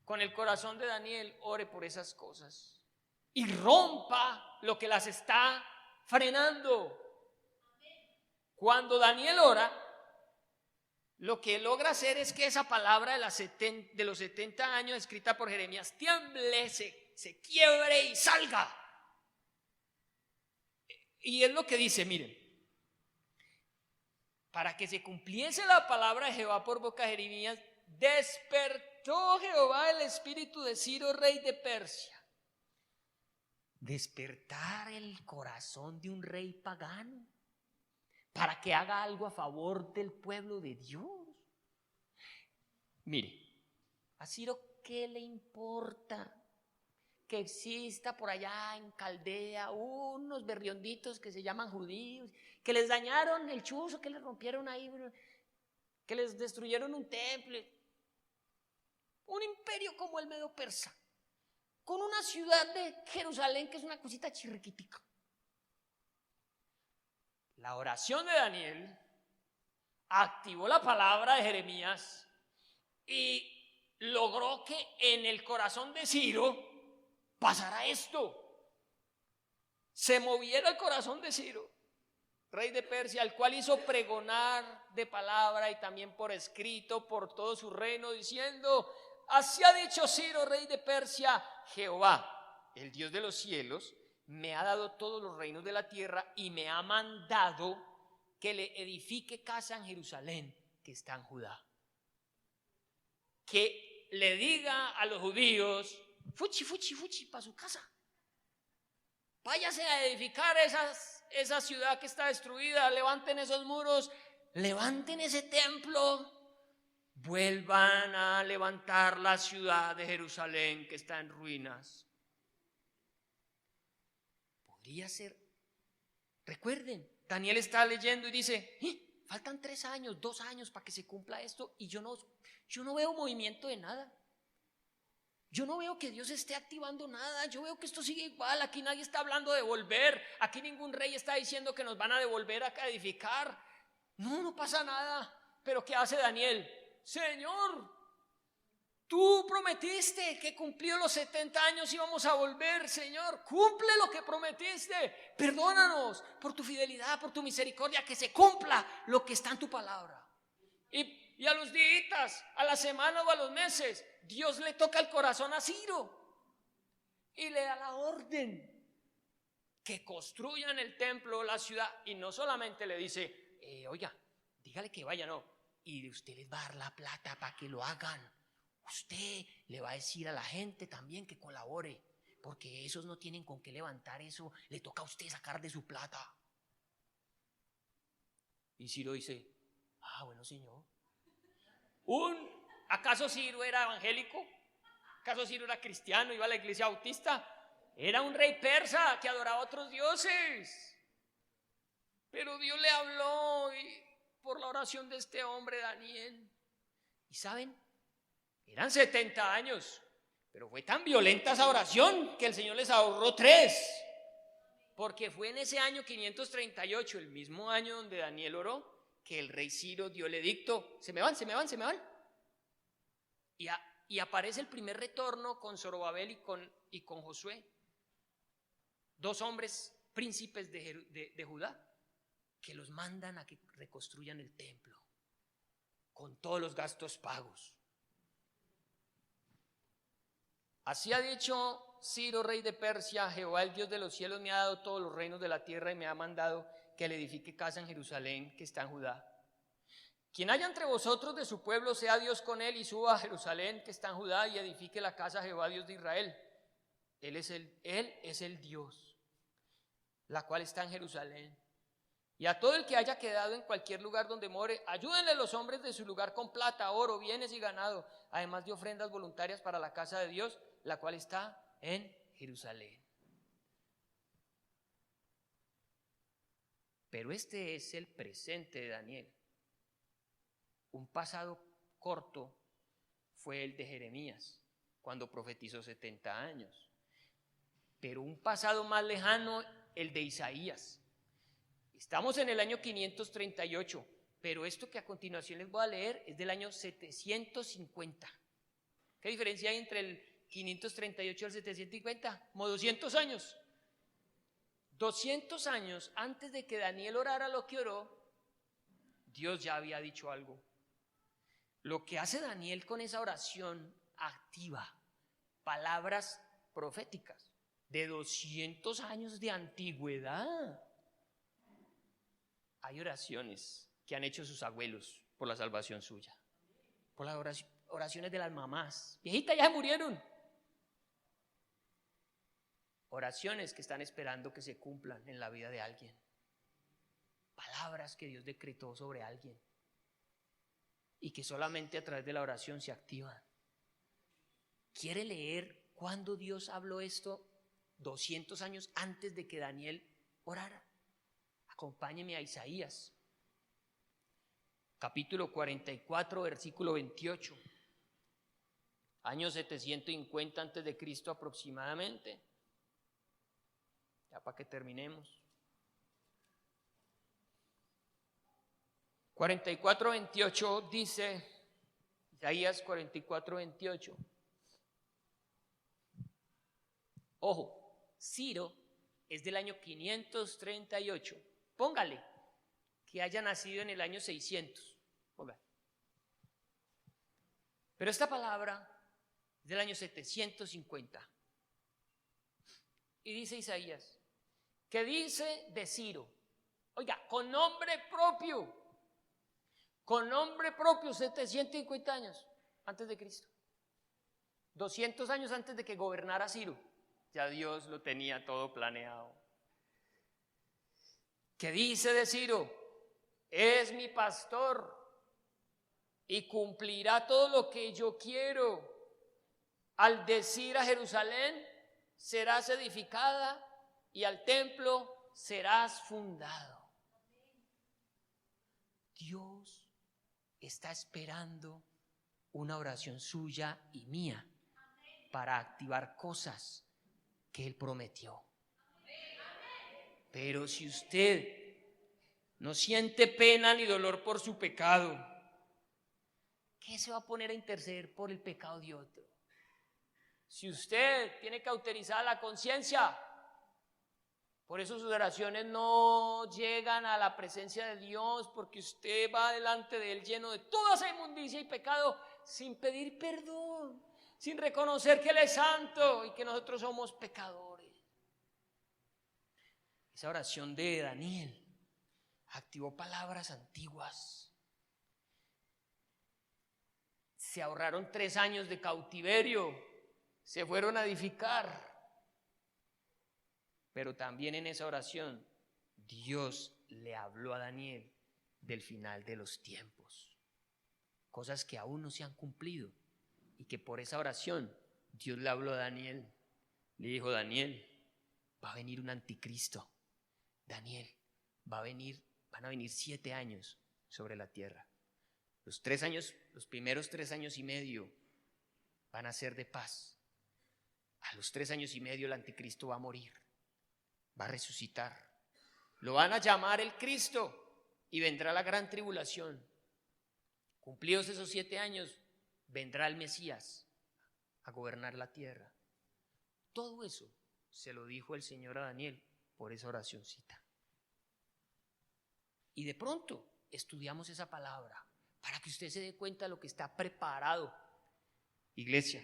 con el corazón de Daniel, ore por esas cosas y rompa lo que las está frenando. Cuando Daniel ora, lo que logra hacer es que esa palabra de los 70 años escrita por Jeremías tiemble, se quiebre y salga. Y es lo que dice, miren, para que se cumpliese la palabra de Jehová por boca de Jeremías, despertó Jehová el espíritu de Ciro, rey de Persia. Despertar el corazón de un rey pagano para que haga algo a favor del pueblo de Dios. Mire, a Ciro, ¿qué le importa que exista por allá en Caldea unos berrionditos que se llaman judíos, que les dañaron el chuzo, que les rompieron ahí, que les destruyeron un templo? Un imperio como el Medo Persa, con una ciudad de Jerusalén que es una cosita chirriquitica. La oración de Daniel activó la palabra de Jeremías y logró que en el corazón de Ciro pasara esto. Se moviera el corazón de Ciro, rey de Persia, al cual hizo pregonar de palabra y también por escrito por todo su reino, diciendo: así ha dicho Ciro, rey de Persia, Jehová, el Dios de los cielos, me ha dado todos los reinos de la tierra y me ha mandado que le edifique casa en Jerusalén, que está en Judá. Que le diga a los judíos: fuchi, fuchi, fuchi, para su casa. Váyase a edificar esa ciudad que está destruida, levanten esos muros, levanten ese templo. Vuelvan a levantar la ciudad de Jerusalén que está en ruinas. Podría ser. Recuerden, Daniel está leyendo y dice: faltan 3 años, 2 años para que se cumpla esto y yo no veo movimiento de nada. Yo no veo que Dios esté activando nada. Yo veo que esto sigue igual. Aquí nadie está hablando de volver. Aquí ningún rey está diciendo que nos van a devolver a edificar. No pasa nada. Pero ¿qué hace Daniel? Señor, tú prometiste que cumplidos los 70 años íbamos a volver. Señor, cumple lo que prometiste. Perdónanos por tu fidelidad, por tu misericordia, que se cumpla lo que está en tu palabra. Y a los días, a la semana o a los meses, Dios le toca el corazón a Ciro y le da la orden que construyan el templo, la ciudad. Y no solamente le dice: oiga, dígale que vaya, no. Y usted les va a dar la plata para que lo hagan. Usted le va a decir a la gente también que colabore, porque esos no tienen con qué levantar eso. Le toca a usted sacar de su plata. Y Ciro dice: bueno, señor. ¿Acaso Ciro era evangélico? ¿Acaso Ciro era cristiano? ¿Iba a la iglesia bautista? Era un rey persa que adoraba a otros dioses. Pero Dios le habló por la oración de este hombre Daniel. ¿Y saben? Eran 70 años, pero fue tan violenta esa oración que el Señor les ahorró 3. Porque fue en ese año 538, el mismo año donde Daniel oró, que el rey Ciro dio el edicto. Se me van. Y aparece el primer retorno con Zorobabel y con Josué, 2 hombres príncipes de Judá, que los mandan a que reconstruyan el templo con todos los gastos pagos. Así ha dicho Ciro, rey de Persia, Jehová, el Dios de los cielos, me ha dado todos los reinos de la tierra y me ha mandado que le edifique casa en Jerusalén, que está en Judá. Quien haya entre vosotros de su pueblo, sea Dios con él y suba a Jerusalén, que está en Judá, y edifique la casa a Jehová, Dios de Israel. Él es el Dios, la cual está en Jerusalén. Y a todo el que haya quedado en cualquier lugar donde more, ayúdenle los hombres de su lugar con plata, oro, bienes y ganado, además de ofrendas voluntarias para la casa de Dios, la cual está en Jerusalén. Pero este es el presente de Daniel. Un pasado corto fue el de Jeremías, cuando profetizó 70 años. Pero un pasado más lejano, el de Isaías. Estamos en el año 538, pero esto que a continuación les voy a leer es del año 750. ¿Qué diferencia hay entre el 538 y el 750? Como 200 años. 200 años antes de que Daniel orara lo que oró, Dios ya había dicho algo. Lo que hace Daniel con esa oración activa palabras proféticas de 200 años de antigüedad. Hay oraciones que han hecho sus abuelos por la salvación suya, por las oraciones de las mamás. Viejitas, ya se murieron. Oraciones que están esperando que se cumplan en la vida de alguien. Palabras que Dios decretó sobre alguien y que solamente a través de la oración se activan. ¿Quiere leer cuándo Dios habló esto 200 años antes de que Daniel orara? Acompáñeme a Isaías, capítulo 44, versículo 28. Año 750 antes de Cristo aproximadamente. Ya para que terminemos. 44:28 dice, Isaías 44:28. Ojo, Ciro es del año 538. Póngale que haya nacido en el año 600. Póngale. Pero esta palabra es del año 750. Y dice Isaías, que dice de Ciro, oiga, con nombre proprio, 750 años antes de Cristo. 200 años antes de que gobernara Ciro, ya Dios lo tenía todo planeado. Que dice de Ciro, es mi pastor y cumplirá todo lo que yo quiero. Al decir a Jerusalén, serás edificada y al templo serás fundado. Dios está esperando una oración suya y mía para activar cosas que Él prometió. Pero si usted no siente pena ni dolor por su pecado, ¿qué se va a poner a interceder por el pecado de otro? Si usted tiene cauterizada la conciencia, por eso sus oraciones no llegan a la presencia de Dios, porque usted va delante de Él lleno de toda esa inmundicia y pecado, sin pedir perdón, sin reconocer que Él es santo y que nosotros somos pecadores. Esa oración de Daniel activó palabras antiguas. Se ahorraron 3 años de cautiverio, se fueron a edificar. Pero también en esa oración Dios le habló a Daniel del final de los tiempos. Cosas que aún no se han cumplido y que por esa oración Dios le habló a Daniel. Le dijo, Daniel, va a venir un anticristo. Daniel, van a venir 7 años sobre la tierra. Los primeros 3 años y medio van a ser de paz. A los 3 años y medio el anticristo va a morir, va a resucitar. Lo van a llamar el Cristo y vendrá la gran tribulación. Cumplidos esos 7 años, vendrá el Mesías a gobernar la tierra. Todo eso se lo dijo el Señor a Daniel por esa oracioncita. Y de pronto estudiamos esa palabra para que usted se dé cuenta de lo que está preparado. Iglesia,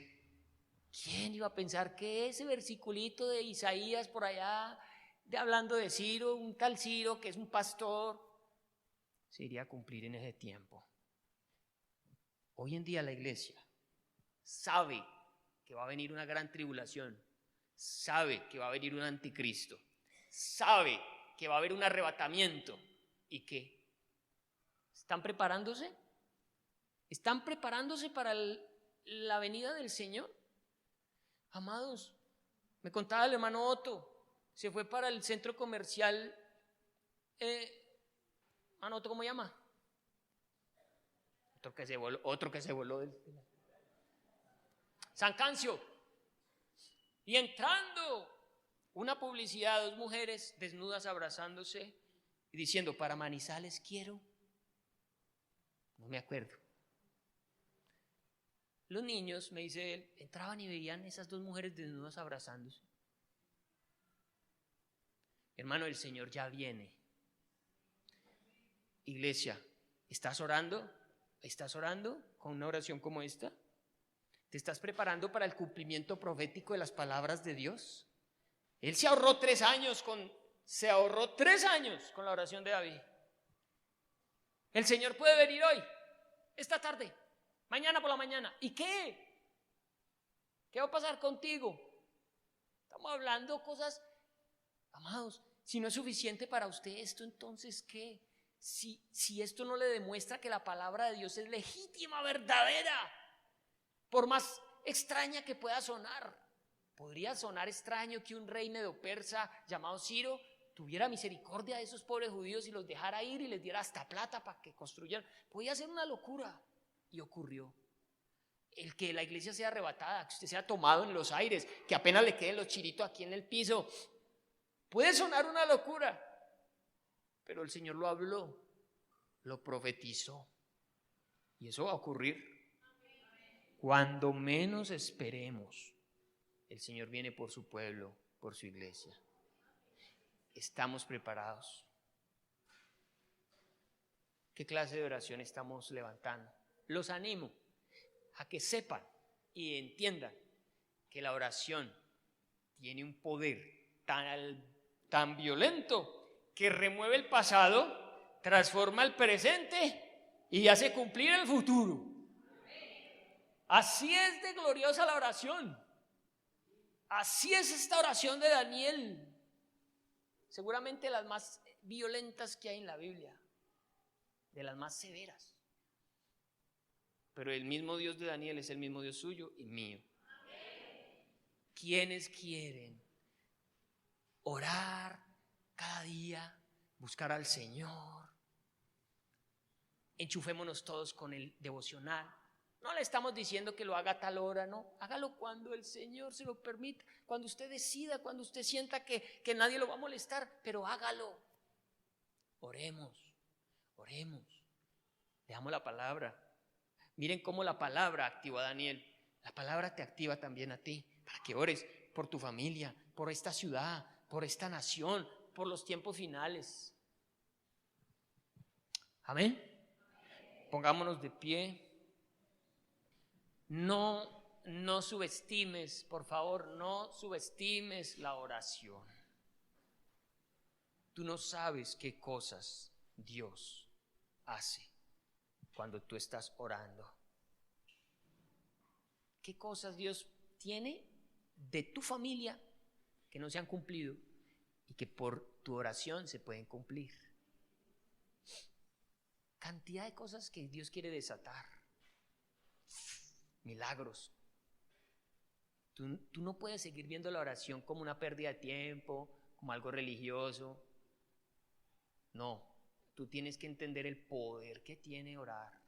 ¿quién iba a pensar que ese versiculito de Isaías por allá, hablando de Ciro, un tal Ciro que es un pastor, se iría a cumplir en ese tiempo? Hoy en día la iglesia sabe que va a venir una gran tribulación, sabe que va a venir un anticristo, sabe que va a haber un arrebatamiento. ¿Y qué? ¿Están preparándose? ¿Están preparándose para la venida del Señor? Amados, me contaba el hermano Otto, se fue para el centro comercial, hermano Otto, ¿cómo llama? Otro que se voló San Cancio. Y entrando una publicidad, 2 mujeres desnudas abrazándose y diciendo, para Manizales quiero. No me acuerdo. Los niños, me dice él, entraban y veían esas 2 mujeres desnudas abrazándose. Hermano, el Señor ya viene. Iglesia, ¿estás orando? ¿Estás orando con una oración como esta? ¿Te estás preparando para el cumplimiento profético de las palabras de Dios? Él se ahorró 3 años con la oración de David. El Señor puede venir hoy, esta tarde, mañana por la mañana. ¿Y qué? ¿Qué va a pasar contigo? Estamos hablando cosas, amados, si no es suficiente para usted esto, entonces ¿qué? Si esto no le demuestra que la palabra de Dios es legítima, verdadera, por más extraña que pueda sonar. Podría sonar extraño que un rey medo-persa llamado Ciro tuviera misericordia de esos pobres judíos y los dejara ir y les diera hasta plata para que construyeran. Podía ser una locura y ocurrió. El que la iglesia sea arrebatada, que usted sea tomado en los aires, que apenas le queden los chiritos aquí en el piso, puede sonar una locura, pero el Señor lo habló, lo profetizó y eso va a ocurrir. Cuando menos esperemos, el Señor viene por su pueblo, por su iglesia. ¿Estamos preparados? ¿Qué clase de oración estamos levantando? Los animo a que sepan y entiendan que la oración tiene un poder tan violento que remueve el pasado, transforma el presente y hace cumplir el futuro. Así es de gloriosa la oración. Así es esta oración de Daniel. Seguramente las más violentas que hay en la Biblia, de las más severas. Pero el mismo Dios de Daniel es el mismo Dios suyo y mío. ¿Quiénes quieren orar cada día, buscar al Señor? Enchufémonos todos con el devocional. No le estamos diciendo que lo haga a tal hora, no. Hágalo cuando el Señor se lo permita, cuando usted decida, cuando usted sienta que nadie lo va a molestar, pero hágalo. Oremos, leamos la palabra. Miren cómo la palabra activó a Daniel. La palabra te activa también a ti, para que ores por tu familia, por esta ciudad, por esta nación, por los tiempos finales. Amén. Pongámonos de pie. No subestimes, por favor, no subestimes la oración. Tú no sabes qué cosas Dios hace cuando tú estás orando. ¿Qué cosas Dios tiene de tu familia que no se han cumplido y que por tu oración se pueden cumplir? Cantidad de cosas que Dios quiere desatar. Milagros. Tú no puedes seguir viendo la oración como una pérdida de tiempo, como algo religioso. No, tú tienes que entender el poder que tiene orar.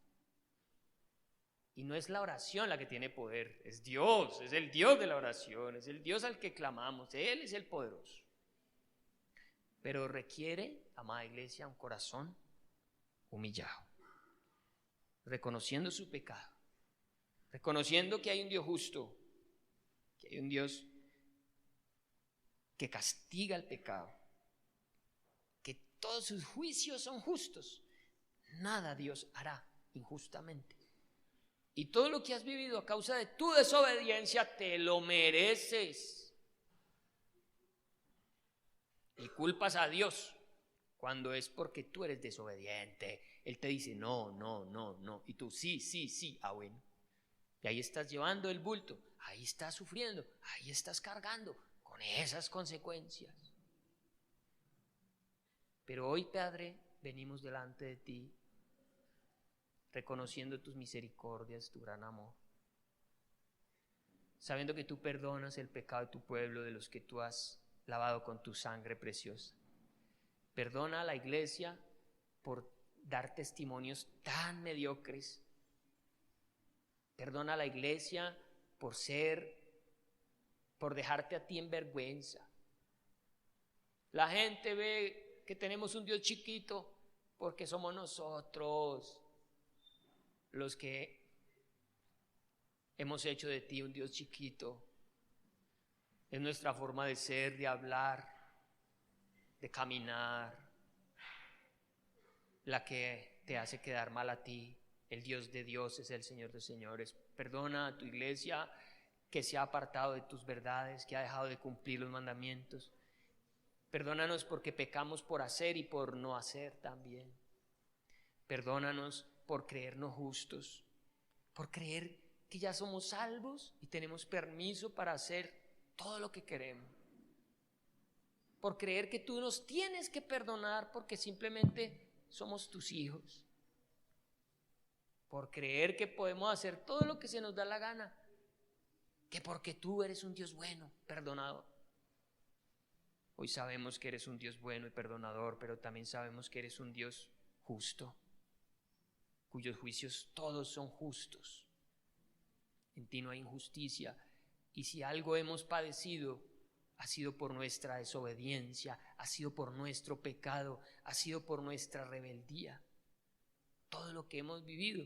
Y no es la oración la que tiene poder, es Dios, es el Dios de la oración, es el Dios al que clamamos, Él es el poderoso. Pero requiere, amada iglesia, un corazón humillado, reconociendo su pecado, reconociendo que hay un Dios justo, que hay un Dios que castiga el pecado, que todos sus juicios son justos. Nada Dios hará injustamente. Y todo lo que has vivido a causa de tu desobediencia te lo mereces. Y culpas a Dios cuando es porque tú eres desobediente. Él te dice no. Y tú sí. Bueno. Y ahí estás llevando el bulto, ahí estás sufriendo, ahí estás cargando con esas consecuencias. Pero hoy, Padre, venimos delante de ti, reconociendo tus misericordias, tu gran amor, sabiendo que tú perdonas el pecado de tu pueblo, de los que tú has lavado con tu sangre preciosa. Perdona a la iglesia por dar testimonios tan mediocres. Perdona a la iglesia por dejarte a ti en vergüenza. La gente ve que tenemos un Dios chiquito porque somos nosotros los que hemos hecho de ti un Dios chiquito. Es nuestra forma de ser, de hablar, de caminar, la que te hace quedar mal a ti. El Dios de dioses, el Señor de señores. Perdona a tu iglesia que se ha apartado de tus verdades, que ha dejado de cumplir los mandamientos. Perdónanos porque pecamos por hacer y por no hacer también. Perdónanos por creernos justos, por creer que ya somos salvos y tenemos permiso para hacer todo lo que queremos. Por creer que tú nos tienes que perdonar porque simplemente somos tus hijos. Por creer que podemos hacer todo lo que se nos da la gana, que porque tú eres un Dios bueno, perdonador. Hoy sabemos que eres un Dios bueno y perdonador, pero también sabemos que eres un Dios justo, cuyos juicios todos son justos. En ti no hay injusticia, y si algo hemos padecido, ha sido por nuestra desobediencia, ha sido por nuestro pecado, ha sido por nuestra rebeldía. Todo lo que hemos vivido,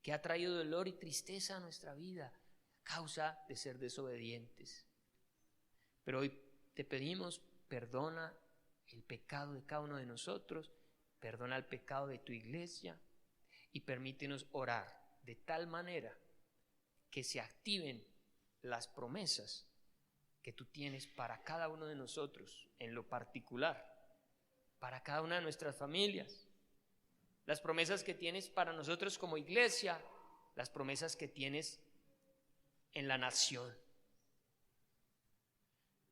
que ha traído dolor y tristeza a nuestra vida, causa de ser desobedientes. Pero hoy te pedimos, perdona el pecado de cada uno de nosotros, perdona el pecado de tu iglesia y permítenos orar de tal manera que se activen las promesas que tú tienes para cada uno de nosotros en lo particular, para cada una de nuestras familias, las promesas que tienes para nosotros como iglesia, las promesas que tienes en la nación.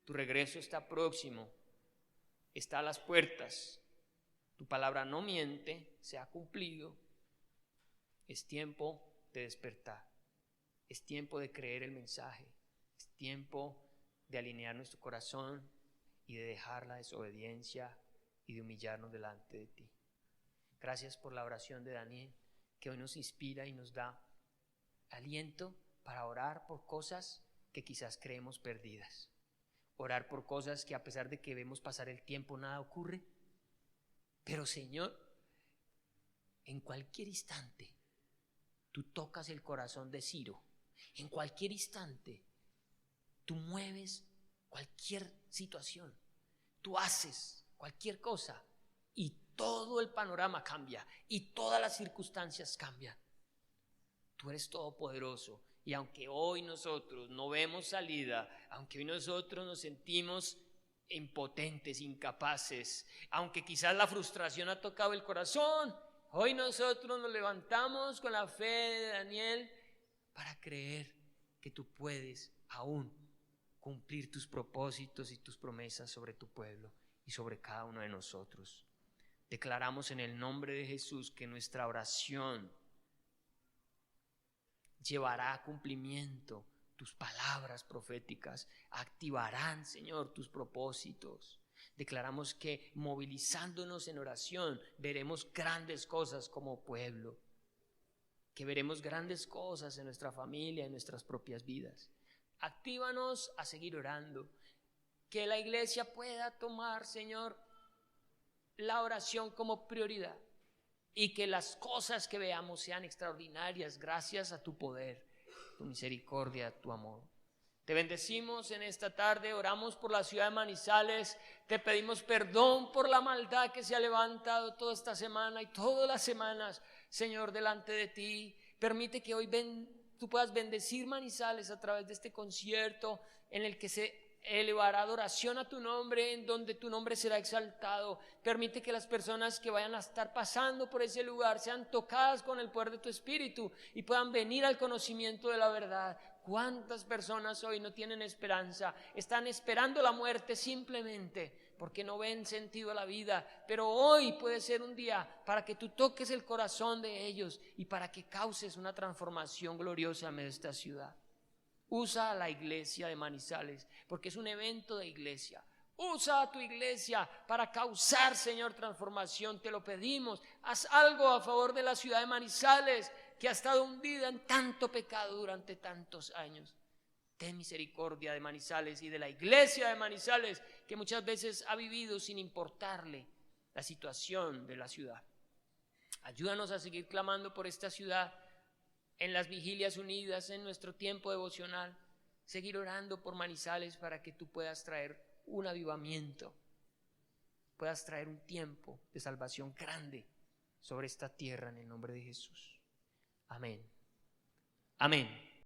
Tu regreso está próximo, está a las puertas, tu palabra no miente, se ha cumplido. Es tiempo de despertar, es tiempo de creer el mensaje, es tiempo de alinear nuestro corazón y de dejar la desobediencia y de humillarnos delante de ti. Gracias por la oración de Daniel, que hoy nos inspira y nos da aliento para orar por cosas que quizás creemos perdidas. Orar por cosas que a pesar de que vemos pasar el tiempo nada ocurre. Pero Señor, en cualquier instante tú tocas el corazón de Ciro. En cualquier instante tú mueves cualquier situación. Tú haces cualquier cosa y todo el panorama cambia y todas las circunstancias cambian. Tú eres todopoderoso. Y aunque hoy nosotros no vemos salida, aunque hoy nosotros nos sentimos impotentes, incapaces, aunque quizás la frustración ha tocado el corazón, hoy nosotros nos levantamos con la fe de Daniel para creer que tú puedes aún cumplir tus propósitos y tus promesas sobre tu pueblo y sobre cada uno de nosotros. Declaramos en el nombre de Jesús que nuestra oración llevará a cumplimiento tus palabras proféticas, activarán, Señor, tus propósitos. Declaramos que movilizándonos en oración veremos grandes cosas como pueblo, que veremos grandes cosas en nuestra familia, en nuestras propias vidas. Actívanos a seguir orando, que la iglesia pueda tomar, Señor, la oración como prioridad. Y que las cosas que veamos sean extraordinarias gracias a tu poder, tu misericordia, tu amor. Te bendecimos en esta tarde, oramos por la ciudad de Manizales, te pedimos perdón por la maldad que se ha levantado toda esta semana y todas las semanas, Señor, delante de ti. Permite que hoy tú puedas bendecir Manizales a través de este concierto en el que se elevará adoración a tu nombre, en donde tu nombre será exaltado. Permite que las personas que vayan a estar pasando por ese lugar sean tocadas con el poder de tu Espíritu y puedan venir al conocimiento de la verdad. ¿Cuántas personas hoy no tienen esperanza? Están esperando la muerte simplemente porque no ven sentido a la vida. Pero hoy puede ser un día para que tú toques el corazón de ellos y para que causes una transformación gloriosa en medio de esta ciudad. Usa a la iglesia de Manizales, porque es un evento de iglesia. Usa a tu iglesia para causar, Señor, transformación. Te lo pedimos. Haz algo a favor de la ciudad de Manizales, que ha estado hundida en tanto pecado durante tantos años. Ten misericordia de Manizales y de la iglesia de Manizales, que muchas veces ha vivido sin importarle la situación de la ciudad. Ayúdanos a seguir clamando por esta ciudad en las vigilias unidas, en nuestro tiempo devocional. Seguir orando por Manizales para que tú puedas traer un avivamiento, puedas traer un tiempo de salvación grande sobre esta tierra en el nombre de Jesús. Amén. Amén.